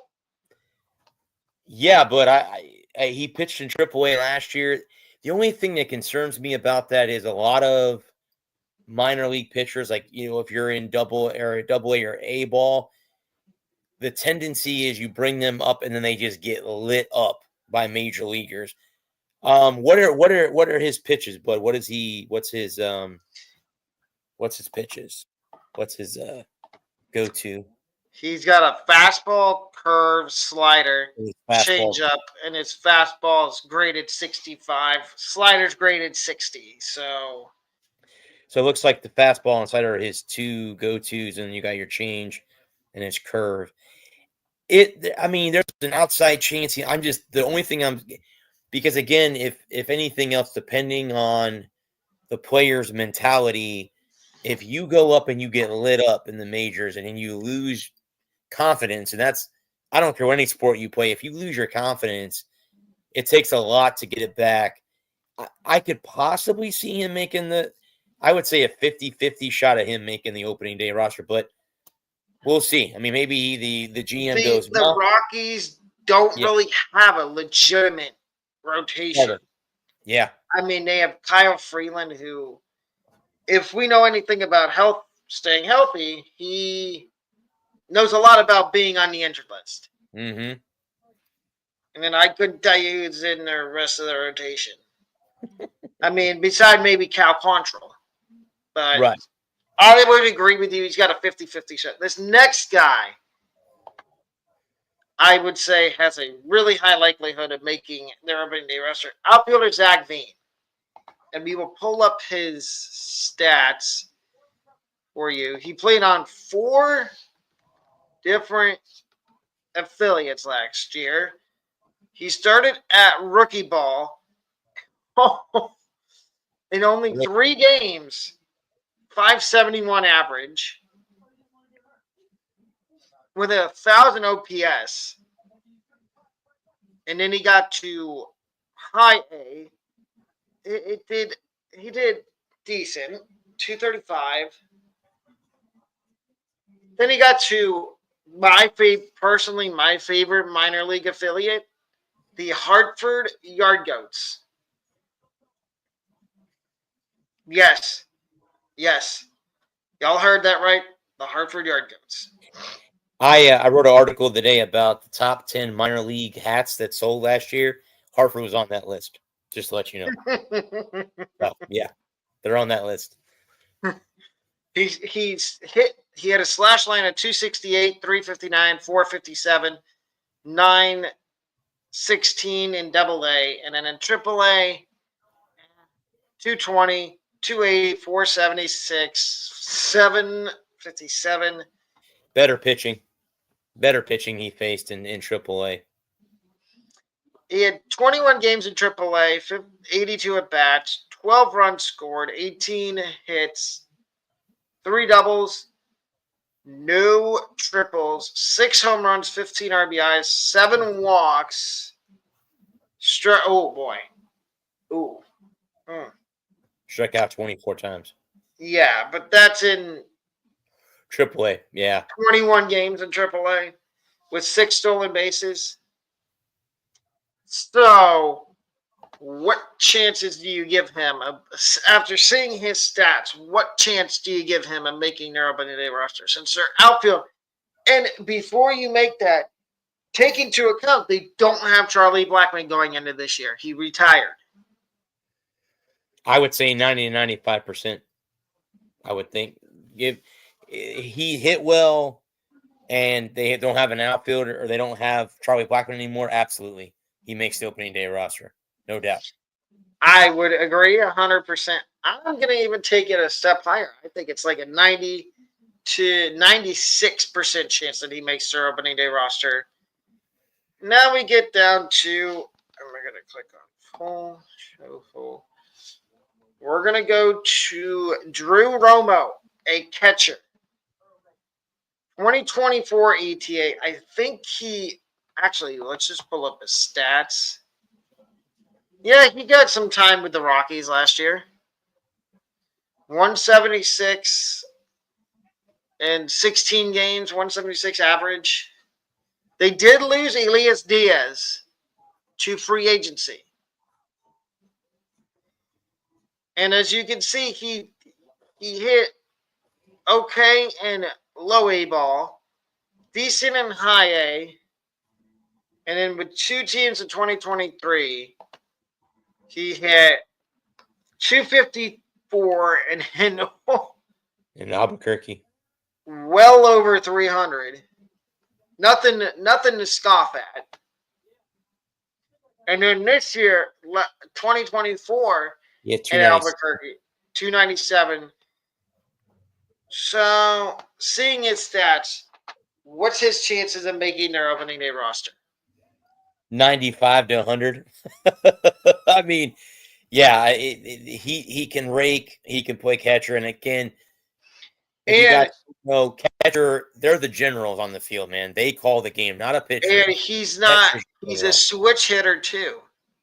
Yeah, but he pitched in AAA last year. The only thing that concerns me about that is a lot of minor league pitchers, like if you're in double A or A ball, the tendency is you bring them up and then they just get lit up by major leaguers. What are his pitches, bud? What's his pitches? What's his go-to? He's got a fastball, curve, slider, His change fastball. up, and his fastball's graded 65. Slider's graded 60. So So it looks like the fastball and slider are his 2 go-tos, and you got your change and his curve. I mean, there's an outside chance. I'm just the only thing because again, if anything else, depending on the player's mentality, if you go up and you get lit up in the majors and then you lose confidence, and I don't care what any sport you play, if you lose your confidence, it takes a lot to get it back. I could possibly see him I would say a 50-50 shot at him making the opening day roster, but we'll see. I mean, maybe the GM goes, the well, Rockies don't yeah, really have a legitimate rotation. yeah, I mean, they have Kyle Freeland, who, if we know anything about staying healthy, he knows a lot about being on the injured list. mm-hmm. And then I couldn't tell you who's in the rest of the rotation. I mean, beside maybe Cal Quantrill. But Right. I would agree with you. He's got a 50-50 shot. This next guy, I would say, has a really high likelihood of making their opening day roster. Outfielder Zach Veen. And we will pull up his stats for you. He played on 4 different affiliates last year. He started at rookie ball in only 3 games, 571 average, with 1,000 OPS. And then he got to high A. He did decent, 235. Then he got to my favorite minor league affiliate, the Hartford Yard Goats. Yes. Y'all heard that right? The Hartford Yard Goats. I wrote an article today about the top 10 minor league hats that sold last year. Hartford was on that list, just to let you know. So, yeah, they're on that list. He's hit. He had a slash line of 268, 359, 457, 916 in Double A, and then in Triple A, 220, 280, 476, 757. Better pitching he faced in AAA. He had 21 games in AAA, 82 at bats, 12 runs scored, 18 hits, 3 doubles, no triples, 6 home runs, 15 RBIs, 7 walks. Oh boy. Ooh. Struck out 24 times. Yeah, but that's in AAA, yeah. 21 games in AAA with 6 stolen bases. So, what chances do you give him after seeing his stats? What chance do you give him of making their opening day roster since they're outfield? And before you make that, take into account they don't have Charlie Blackmon going into this year. He retired. I would say 90 to 95%. I would think if he hit well and they don't have an outfielder or they don't have Charlie Blackmon anymore, absolutely. He makes the opening day roster. No doubt. I would agree 100%. I'm going to even take it a step higher. I think it's like a 90 to 96% chance that he makes their opening day roster. Now we get down to, and we're going to click on full, show full. We're going to go to Drew Romo, a catcher. 2024 ETA. I think actually, let's just pull up his stats. Yeah, he got some time with the Rockies last year. 176 in 16 games, 176 average. They did lose Elias Diaz to free agency. And as you can see, he hit okay in low A ball, decent in high A, and then with two teams in 2023, he hit 254 and in Albuquerque. well over 300. Nothing to scoff at. And then this year, 2024, Yeah, in 290. Albuquerque, 297. So, seeing his stats, what's his chances of making their opening day roster? 95 to 100. I mean, yeah, he can rake, he can play catcher, and again, if you And guys know catcher, they're the generals on the field, man. They call the game, not a pitcher. he's Catcher's a general. switch hitter too.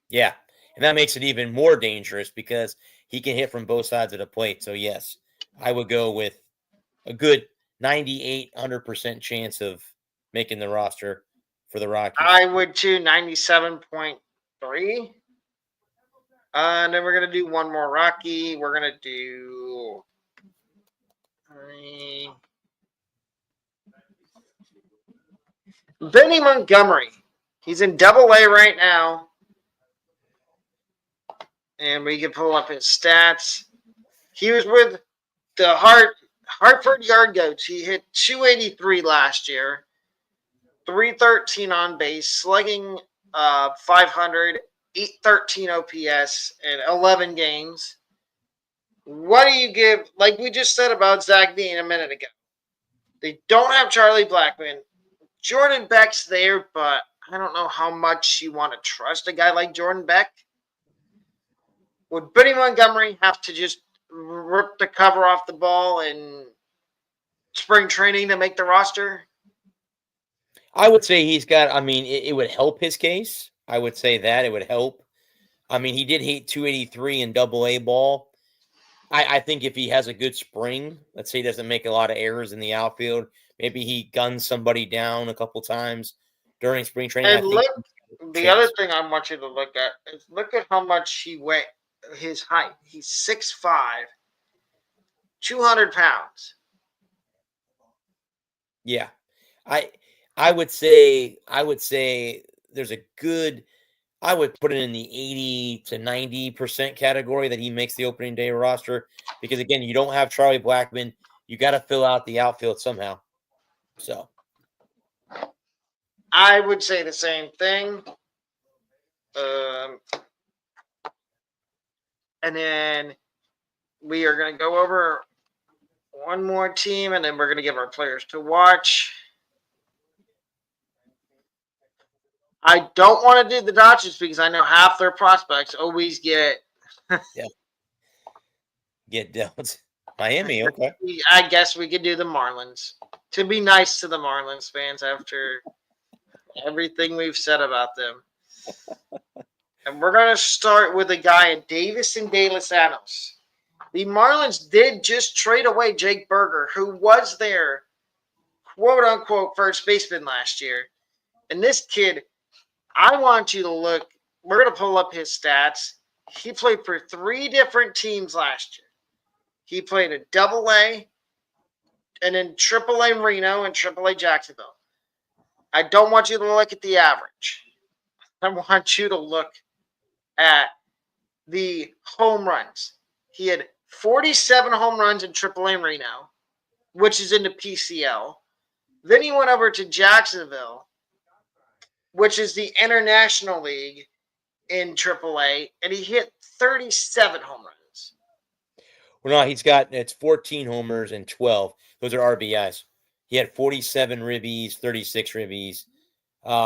Yeah, and that makes it even more dangerous because he can hit from both sides of the plate. So yes, I would go with a good 98, 100% chance of making the roster for the Rockies. I would too, 97.3. And then we're going to do one more Rocky. We're going to do Vinny Montgomery. He's in Double A right now. And we can pull up his stats. He was with the Hartford Yard Goats. He hit 283 last year, 313 on base, slugging 500, 813 OPS in 11 games. What do you give? Like we just said about Zach Dean a minute ago. They don't have Charlie Blackmon. Jordan Beck's there, but I don't know how much you want to trust a guy like Jordan Beck. Would Benny Montgomery have to just rip the cover off the ball in spring training to make the roster? I would say he's got, I mean, it would help his case. I would say that it would help. I mean, he did hit 283 in Double A ball. I think if he has a good spring, let's say he doesn't make a lot of errors in the outfield, maybe he guns somebody down a couple times during spring training. And I think the other thing I want you to look at is look at how much he weighed, his height. He's 6'5", 200 pounds. Yeah. I would say there's a good, I would put it in the 80 to 90% category that he makes the opening day roster because again, you don't have Charlie Blackmon. You got to fill out the outfield somehow. So I would say the same thing. And then we are going to go over one more team, and then we're going to give our players to watch. I don't want to do the Dodgers because I know half their prospects always get dealt. Miami, okay. I guess we could do the Marlins to be nice to the Marlins fans after everything we've said about them. And we're going to start with a guy, Davison De Los Santos. The Marlins did just trade away Jake Berger, who was their quote-unquote first baseman last year. And this kid, I want you to look. We're going to pull up his stats. He played for 3 different teams last year. He played at Double A, and then Triple A Reno and Triple A Jacksonville. I don't want you to look at the average. I want you to look at the home runs. He had 47 home runs in Triple A Reno, which is in the PCL. Then he went over to Jacksonville, which is the International League in Triple A, and he hit 37 home runs. Well, no, it's 14 homers and 12. Those are RBIs. He had 47 ribbies, 36 ribbies.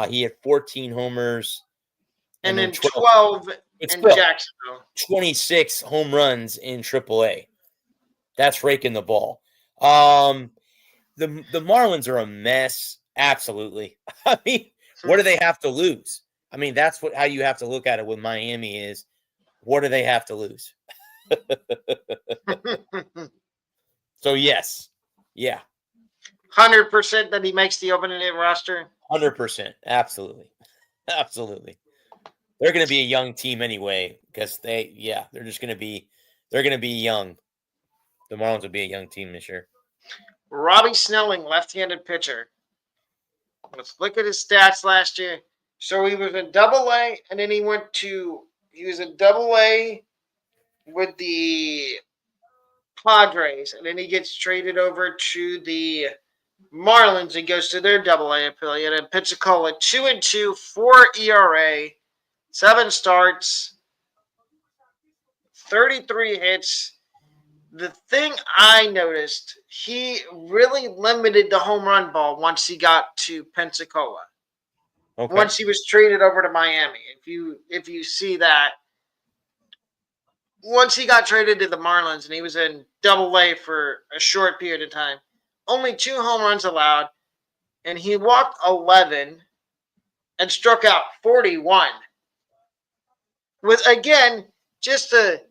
He had 14 homers And and then then 12. 12 It's in still Jacksonville. 26 home runs in AAA. That's raking the ball. The Marlins are a mess. Absolutely. I mean, what do they have to lose? I mean, that's how you have to look at it with Miami is what do they have to lose? So yes. Yeah. 100% that he makes the opening day roster. 100%. Absolutely. Absolutely. They're going to be a young team anyway because they're going to be young. The Marlins will be a young team this year. Robbie Snelling, left-handed pitcher. Let's look at his stats last year. So he was in Double A, and then he was in Double A with the Padres, and then he gets traded over to the Marlins and goes to their Double A affiliate in Pensacola. 2-2, 4 ERA, 7 starts, 33 hits. The thing I noticed, he really limited the home run ball once he got to Pensacola. Okay. Once he was traded over to Miami. If you see that, once he got traded to the Marlins and he was in Double A for a short period of time, only 2 home runs allowed, and he walked 11 and struck out 41. With again just a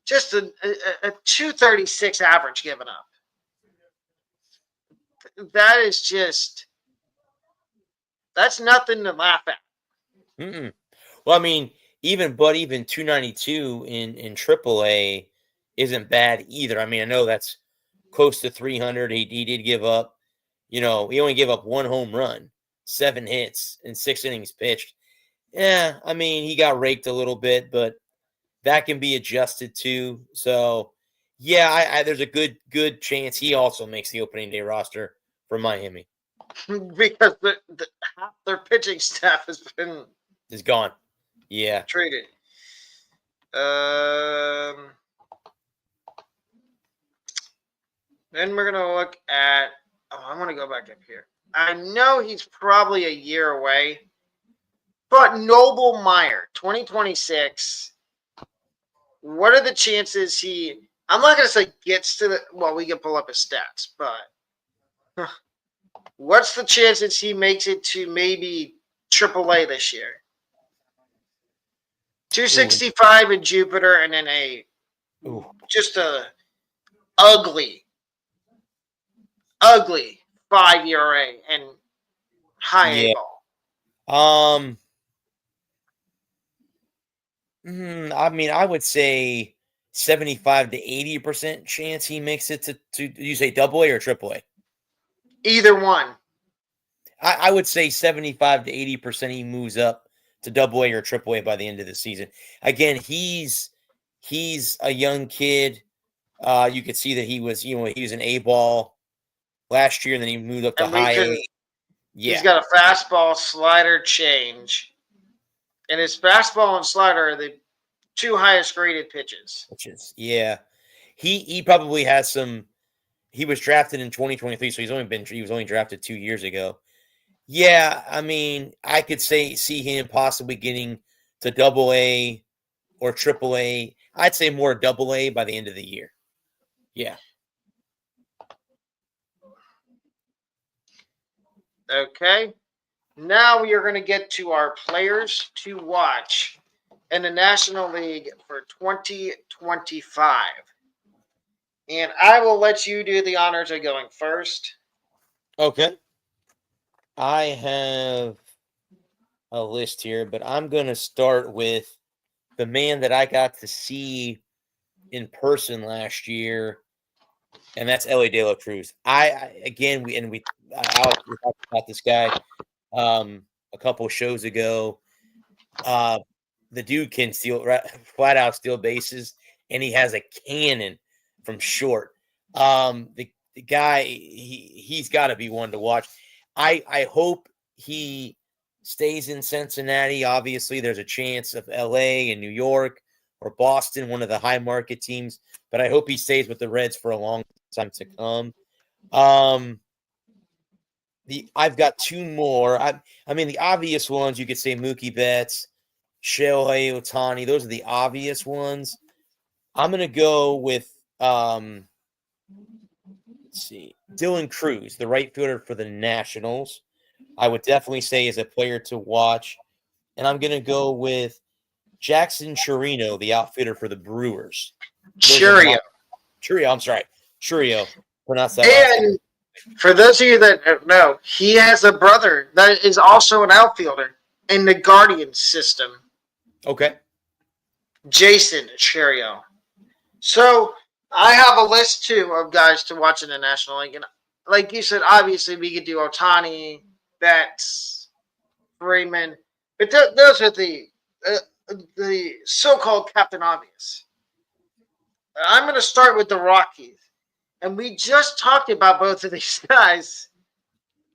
236 average given up. That is that's nothing to laugh at. Mm-mm. Well, I mean, even 292 in AAA isn't bad either. I mean, I know that's close to 300. He did give up, he only gave up 1 home run, 7 hits, and 6 innings pitched. Yeah, I mean, he got raked a little bit, but that can be adjusted too. So, yeah, there's a good chance he also makes the opening day roster for Miami. Because half their pitching staff has been Is gone. Yeah. traded. Then we're gonna look at. Oh, I want to go back up here. I know he's probably a year away, but Noble Meyer, 2026. What are the chances he? I'm not gonna say gets to the. Well, we can pull up his stats, but what's the chances he makes it to maybe AAA this year? 265 in Jupiter, and then just a ugly 5 ERA and high A ball. I mean, I would say 75 to 80% chance he makes it to you say Double A or Triple A? Either one. I would say 75 to 80% he moves up to Double A or Triple A by the end of the season. Again, he's a young kid. You could see that he was an A ball last year, and then he moved up to high A. Yeah. He's got a fastball slider change. And his fastball and slider are the 2 highest graded pitches. Yeah. He probably has some. He was drafted in 2023, so he was only drafted 2 years ago. Yeah, I mean, I could see him possibly getting to Double A or Triple A. I'd say more Double A by the end of the year. Yeah. Okay. Now we are going to get to our players to watch in the National League for 2025. And I will let you do the honors of going first. Okay. I have a list here, but I'm going to start with the man that I got to see in person last year, and that's Ellie De La Cruz. We talked about this guy a couple shows ago. The dude can flat out steal bases, and he has a cannon from short. The guy, he's got to be one to watch. I hope he stays in Cincinnati. Obviously, there's a chance of LA and New York or Boston, one of the high market teams. But I hope he stays with the Reds for a long time to come. I've got two more. I mean, the obvious ones, you could say Mookie Betts, Shohei Ohtani. Those are the obvious ones. I'm going to go with, let's see, Dylan Cruz, the right fielder for the Nationals. I would definitely say is a player to watch. And I'm going to go with Jackson Chirino, the outfielder for the Brewers. Churio. I'm sorry. Churio. Pronounce that last name. And for those of you that don't know, he has a brother that is also an outfielder in the Guardian system. Okay. Jason Churio. So I have a list too of guys to watch in the National League, and like you said, obviously we could do Ohtani, Betts, Freeman, but those are the so-called Captain Obvious. I'm going to start with the Rockies, and we just talked about both of these guys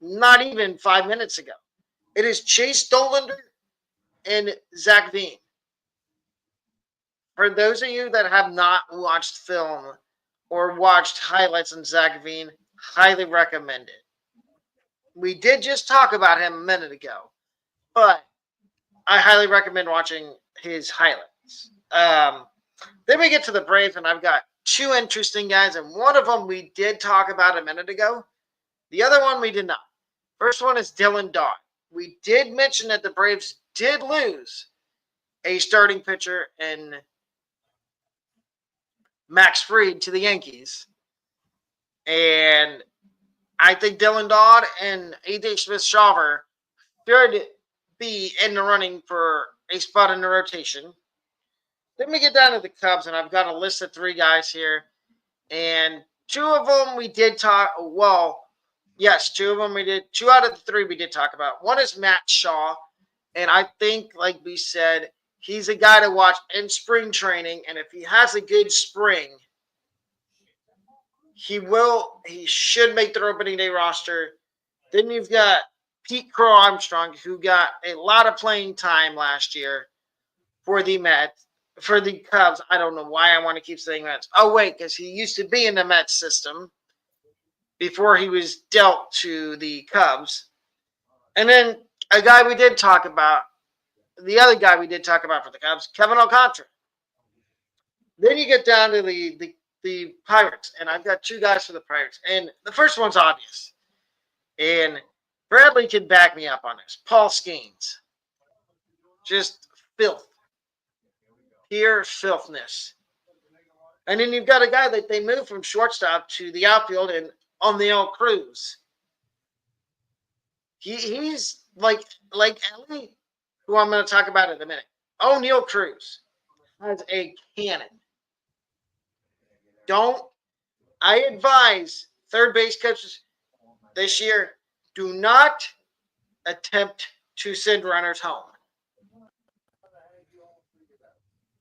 not even 5 minutes ago. It is Chase Dollander and Zach Veen. For those of you that have not watched film or watched highlights on Zach Veen, highly recommend it. We did just talk about him a minute ago, but I highly recommend watching his highlights. Then we get to the Braves, and I've got two interesting guys, and one of them we did talk about a minute ago. The other one we did not. First one is Dylan Dodd. We did mention that the Braves did lose a starting pitcher in Max Fried to the Yankees. And I think Dylan Dodd and A.J. Smith-Shawver should be in the running for a spot in the rotation. Then we get down to the Cubs, and I've got a list of three guys here. And two of them we did talk, well, yes, two of them we did. Two out of the three we did talk about. One is Matt Shaw, and I think, like we said, he's a guy to watch in spring training, and if he has a good spring, he should make the opening day roster. Then you've got Pete Crow Armstrong, who got a lot of playing time last year for the Mets, for the Cubs. I don't know why I want to keep saying Mets. Oh, wait, because he used to be in the Mets system before he was dealt to the Cubs. And then a guy we did talk about, the other guy we did talk about for the Cubs, Kevin Alcantara. Then you get down to the Pirates, and I've got two guys for the Pirates. And the first one's obvious. And Bradley can back me up on this. Paul Skeens. Just filth. Pure filthness. And then you've got a guy that they moved from shortstop to the outfield and O'Neal Cruz. He's like Ellie, who I'm going to talk about in a minute. O'Neal Cruz has a cannon. I advise third base coaches this year, do not attempt to send runners home.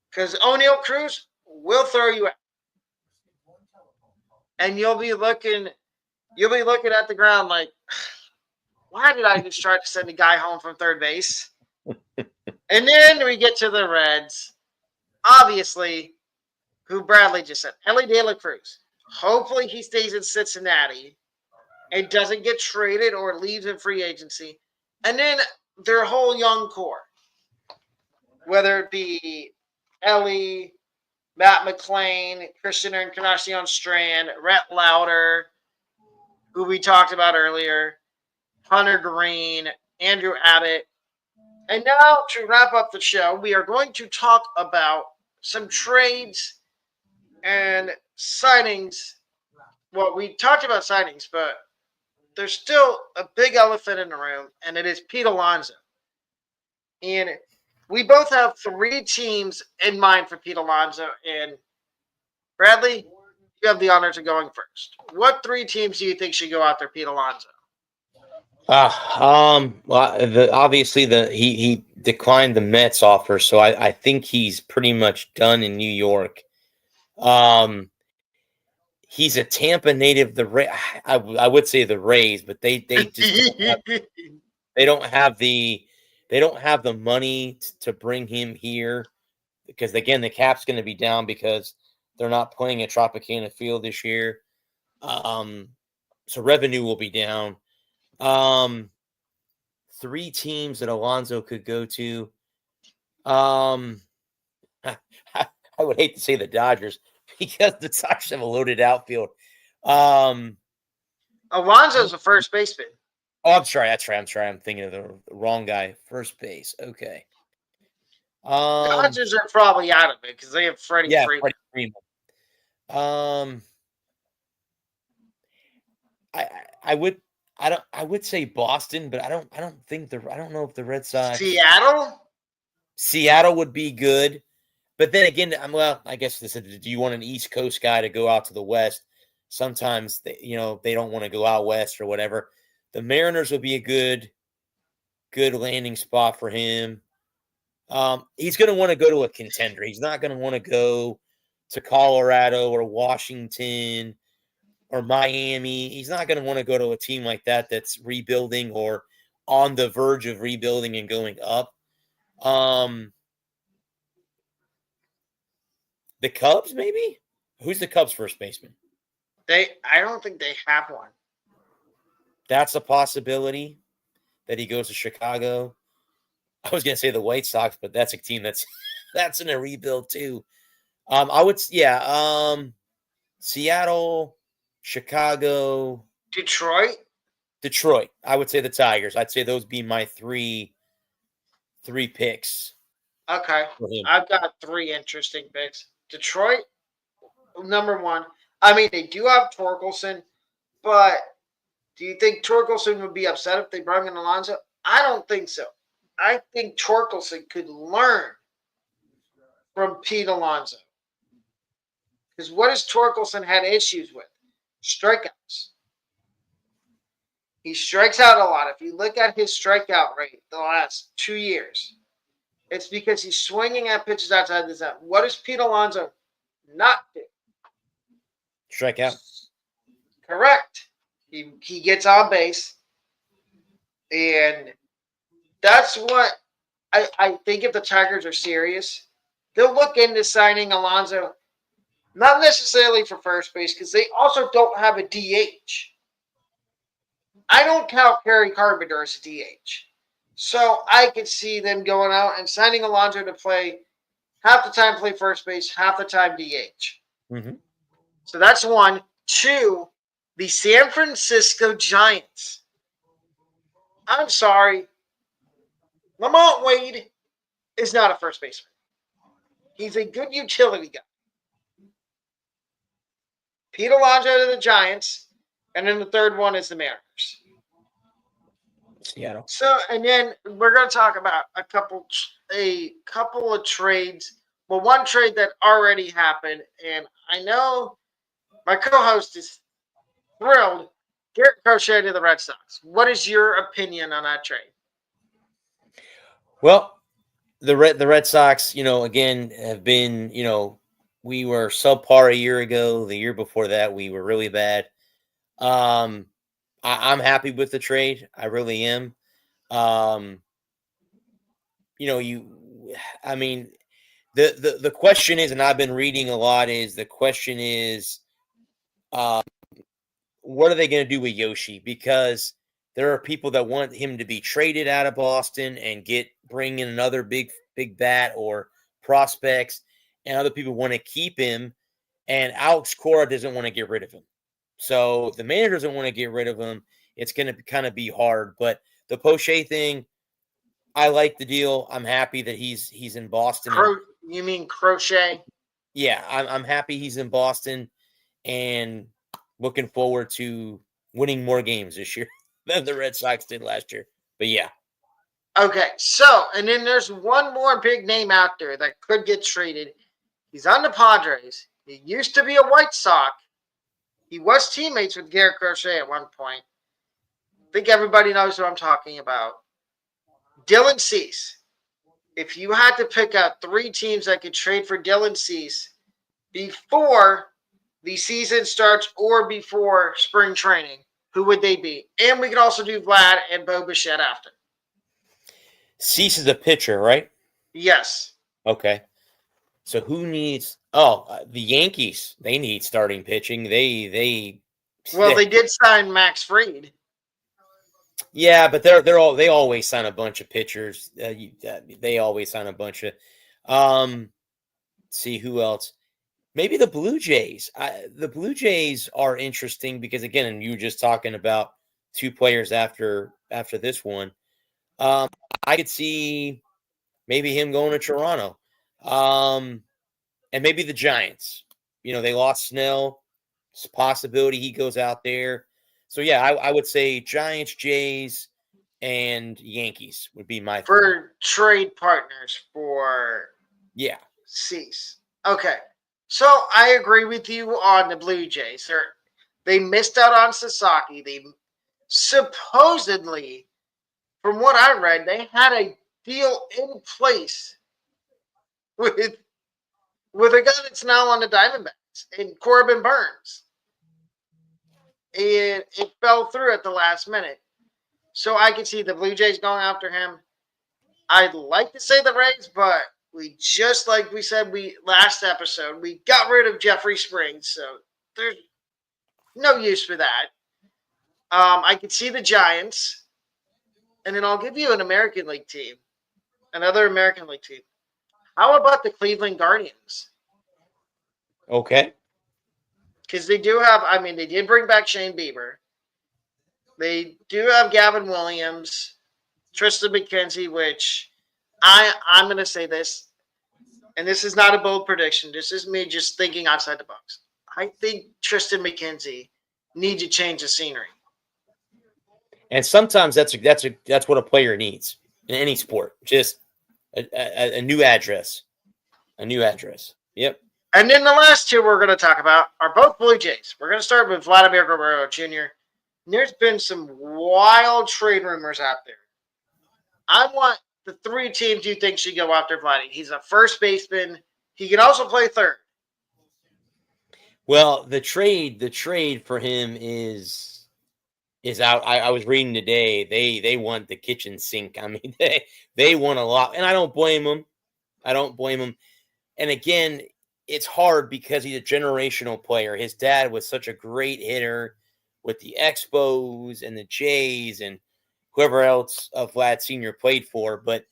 Because O'Neal Cruz will throw you out. And you'll be looking at the ground like, why did I just try to send a guy home from third base? And then we get to the Reds. Obviously, who Bradley just said, Ellie De La Cruz. Hopefully he stays in Cincinnati and doesn't get traded or leaves in free agency. And then their whole young core, whether it be Ellie, Matt McClain, Christian Encarnacion Strand, Rhett Lauder, who we talked about earlier, Hunter Green, Andrew Abbott. And now to wrap up the show, we are going to talk about some trades and signings. Well, we talked about signings, but there's still a big elephant in the room, and it is Pete Alonso. And we both have three teams in mind for Pete Alonso. And Bradley, you have the honors of going first. What three teams do you think should go after Pete Alonso? Well, obviously he declined the Mets offer, so I think he's pretty much done in New York. He's a Tampa native. I would say the Rays, but they just don't have the money to bring him here. because again, the cap's going to be down because they're not playing at Tropicana Field this year. So revenue will be down. 3 teams that Alonso could go to. I would hate to say the Dodgers because the Dodgers have a loaded outfield. Alonso's a first baseman. Oh, I'm sorry. That's right. I'm sorry. I'm thinking of the wrong guy. First base. Okay. Dodgers are probably out of it because they have Freddie Yeah, Freeman. Freddie Freeman. I would I would say Boston, but I don't know if the Red Sox Seattle would be good. But then again, I guess this is, do you want an East Coast guy to go out to the West? Sometimes they don't want to go out west or whatever. The Mariners would be a good landing spot for him. He's going to want to go to a contender. He's not going to want to go to Colorado or Washington or Miami. He's not going to want to go to a team like that that's rebuilding or on the verge of rebuilding and going up. The Cubs, maybe? Who's the Cubs first baseman? I don't think they have one. That's a possibility that he goes to Chicago. I was going to say the White Sox, but that's a team that's in a rebuild too. I would, Seattle, Chicago, Detroit. I would say the Tigers. I'd say those be my three picks. Okay, I've got 3 interesting picks. Detroit, number 1. I mean, they do have Torkelson, but do you think Torkelson would be upset if they brought in Alonso? I don't think so. I think Torkelson could learn from Pete Alonso. Because what has Torkelson had issues with? Strikeouts. He strikes out a lot. If you look at his strikeout rate the last 2 years, it's because he's swinging at pitches outside the zone. What does Pete Alonso not do? Strike out. Correct. He gets on base. And that's what I think if the Tigers are serious, they'll look into signing Alonso, not necessarily for first base, because they also don't have a DH. I don't count Kerry Carpenter as a DH. So I could see them going out and signing Alonso to play half the time play first base, half the time DH. Mm-hmm. So that's 1. 2, the San Francisco Giants. I'm sorry. Lamont Wade is not a first baseman. He's a good utility guy. Pete Alonso to the Giants, and then the third one is the Mariners. Seattle. So, and then we're going to talk about a couple of trades. Well, one trade that already happened, and I know my co-host is thrilled. Garrett Crochet to the Red Sox. What is your opinion on that trade? Well, the Red Sox, again, have been, we were subpar a year ago. The year before that, we were really bad. I'm happy with the trade. I really am. The question is, and I've been reading a lot, the question is, what are they going to do with Yoshi? Because there are people that want him to be traded out of Boston and bring in another big bat or prospects, and other people want to keep him, and Alex Cora doesn't want to get rid of him. So the manager doesn't want to get rid of him. It's going to kind of be hard. But the Poche thing, I like the deal. I'm happy that he's in Boston. You mean Crochet? Yeah, I'm happy he's in Boston, and looking forward to winning more games this year than the Red Sox did last year. But yeah. Okay, so, and then there's one more big name out there that could get traded. He's on the Padres. He used to be a White Sox. He was teammates with Garrett Crochet at one point. I think everybody knows who I'm talking about. Dylan Cease. If you had to pick out 3 teams that could trade for Dylan Cease before the season starts or before spring training, who would they be? And we could also do Vlad and Bo Bichette after. Cease is a pitcher, right? Yes. Okay. So who needs? Oh, the Yankees. They need starting pitching. They did sign Max Fried. Yeah, but they always sign a bunch of pitchers. They always sign a bunch of. See who else? Maybe the Blue Jays. The Blue Jays are interesting because again, and you were just talking about two players after this one. I could see maybe him going to Toronto, and maybe the Giants. They lost Snell. It's a possibility he goes out there. So yeah, I would say Giants, Jays, and Yankees would be my for trade partners for Cease. Okay. So I agree with you on the Blue Jays. They missed out on Sasaki. They supposedly, from what I read, they had a deal in place with a guy that's now on the Diamondbacks, and Corbin Burns. And it fell through at the last minute. So I can see the Blue Jays going after him. I'd like to say the Rays, but just like we said last episode, we got rid of Jeffrey Springs, so there's no use for that. I could see the Giants, and then I'll give you an American League team, another American League team. How about the Cleveland Guardians? Okay. Because they do have, they did bring back Shane Bieber. They do have Gavin Williams, Tristan McKenzie, which I'm going to say this, and this is not a bold prediction. This is me just thinking outside the box. I think Tristan McKenzie needs to change the scenery. And sometimes that's what a player needs in any sport. Just a new address. A new address. Yep. And then the last two we're going to talk about are both Blue Jays. We're going to start with Vladimir Guerrero Jr. There's been some wild trade rumors out there. I want the three teams you think should go after Vladdy. He's a first baseman. He can also play third. Well, the trade for him is out. I was reading today. They want the kitchen sink. I mean, they want a lot, and I don't blame them. And again, it's hard because he's a generational player. His dad was such a great hitter with the Expos and the Jays and whoever else Vlad Sr. played for. But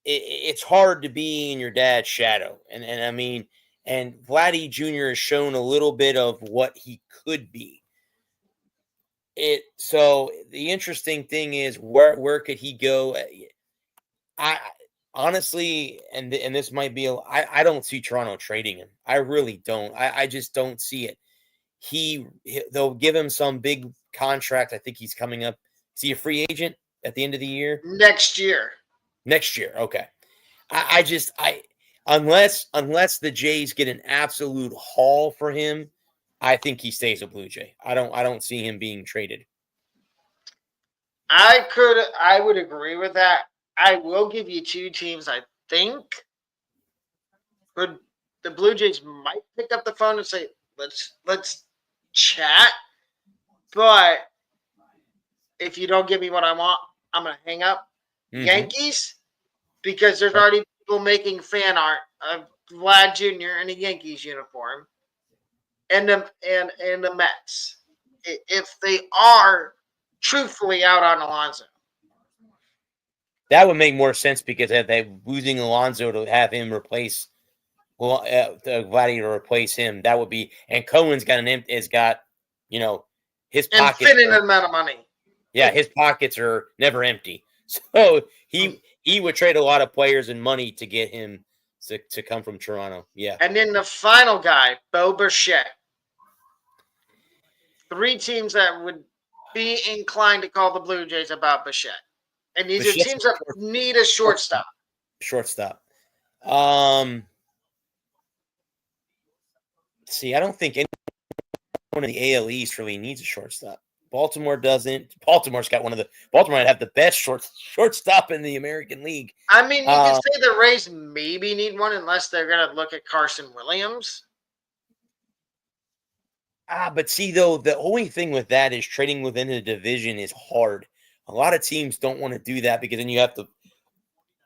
it's hard to be in your dad's shadow. And Vladdy Jr. has shown a little bit of what he could be. So the interesting thing is where could he go? I honestly, and this might be I don't see Toronto trading him. I really don't. I just don't see it. They'll give him some big contract. I think he's coming up. Is he a free agent at the end of the year? Next year. Okay. Unless the Jays get an absolute haul for him, I think he stays a Blue Jay. I don't see him being traded. I would agree with that. I will give you two teams I think the Blue Jays might pick up the phone and say, let's chat. But if you don't give me what I want, I'm gonna hang up. Mm-hmm. Yankees, because there's already people making fan art of Vlad Jr. in a Yankees uniform. And the Mets. If they are truthfully out on Alonso. That would make more sense because they're losing Alonso to have him replace Vladdy to replace him. That would be, and Cohen's got his pockets. Infinite amount of money. Yeah, his pockets are never empty. So he would trade a lot of players and money to get him to come from Toronto. Yeah. And then the final guy, Bo Bichette. Three teams that would be inclined to call the Blue Jays about Bichette. And these are teams that need a shortstop. See, I don't think anyone in the AL East really needs a shortstop. Baltimore doesn't. Baltimore's got Baltimore might have the best shortstop in the American League. I mean, you can say the Rays maybe need one unless they're going to look at Carson Williams. But see, though, the only thing with that is trading within a division is hard. A lot of teams don't want to do that because then you have to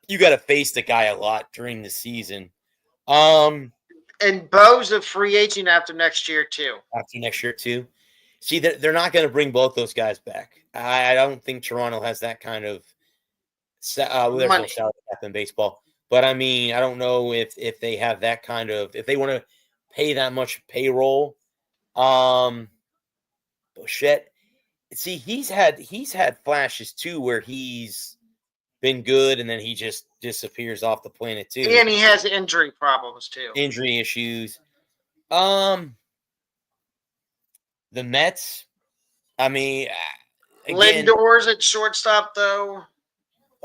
you got to face the guy a lot during the season. Um, And Bo's a free agent after next year too. After next year too. See, they're not going to bring both those guys back. I don't think Toronto has that kind of. There's no Money. salary cap in baseball, but I mean, I don't know if they have that kind of, if they want to pay that much payroll. Bichette. See, he's had flashes too where he's been good and then he just disappears off the planet too. And he has injury problems too. Injury issues. The Mets. I mean, again. Lindor's at shortstop though.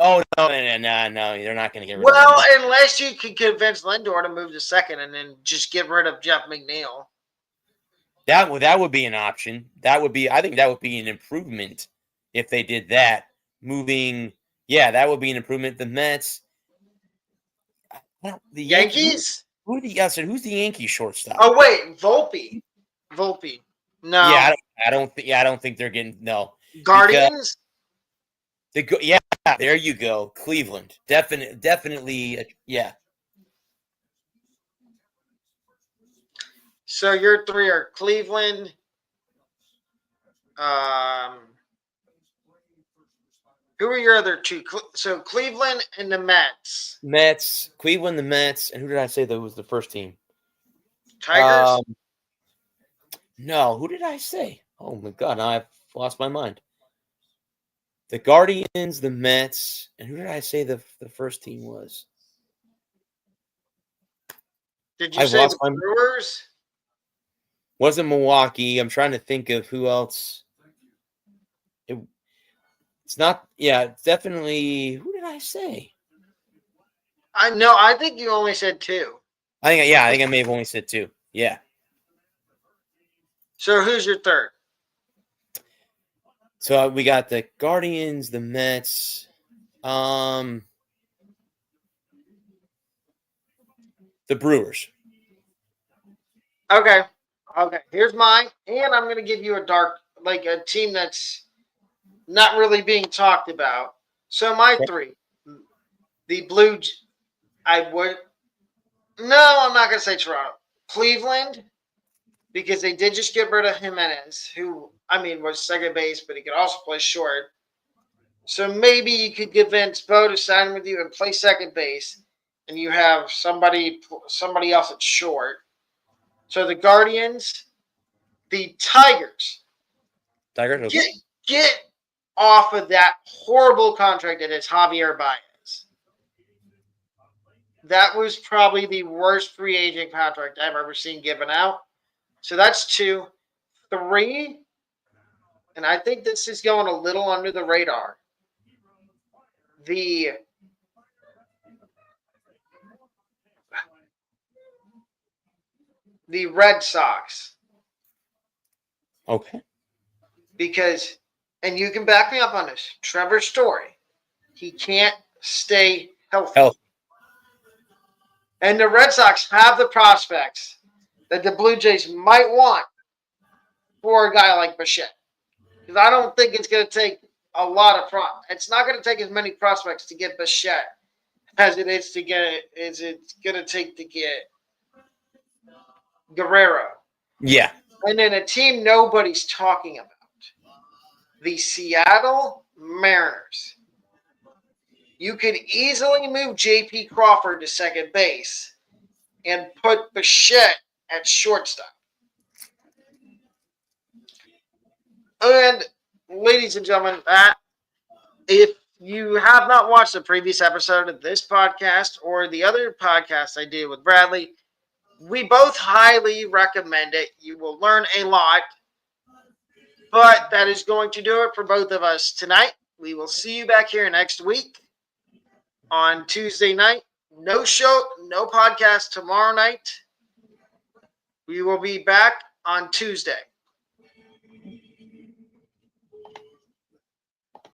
Oh no, they're not going to get rid Well, of Lindor. unless you could convince Lindor to move to second and then just get rid of Jeff McNeil. That would be an option. I think that would be an improvement if they did that. That would be an improvement. The Mets. The Yankees? Who's the Yankee shortstop? Oh wait, Volpe. No. Yeah, I don't think they're getting no. Guardians? There you go. Cleveland. Definitely yeah. So your three are Cleveland. Who are your other two? So Cleveland and the Mets. Cleveland, the Mets, and who did I say that was the first team? Tigers? No, who did I say? Oh my God, I've lost my mind. The Guardians, the Mets, and who did I say the first team was? Did you say the Brewers? Wasn't Milwaukee. I'm trying to think of who else. It's not. Yeah, it's definitely. Who did I say? I think you only said two. I think I may have only said two. Yeah. So who's your third? So we got the Guardians, the Mets, the Brewers. Okay. Here's mine, and I'm gonna give you a team that's not really being talked about. So my three, the I'm not gonna say Toronto, Cleveland, because they did just get rid of Jimenez, who was second base, but he could also play short. So maybe you could convince Bo to sign with you and play second base, and you have somebody else at short. So the Guardians, the Tigers. Okay. Get off of that horrible contract that is Javier Baez. That was probably the worst free agent contract I've ever seen given out. So that's 2. 3, and I think this is going a little under the radar. The Red Sox. Okay. Because, and you can back me up on this, Trevor Story, he can't stay healthy. And the Red Sox have the prospects that the Blue Jays might want for a guy like Bichette. Because I don't think it's going to take a lot of it's not going to take as many prospects to get Bichette as it's going to take to get Guerrero. Yeah. And then a team nobody's talking about, the Seattle Mariners. You could easily move J.P. Crawford to second base and put Bichette at shortstop. And, ladies and gentlemen, if you have not watched the previous episode of this podcast or the other podcast I did with Bradley, we both highly recommend it. You will learn a lot. But that is going to do it for both of us tonight. We will see you back here next week on Tuesday night. No show, no podcast tomorrow night. We will be back on Tuesday.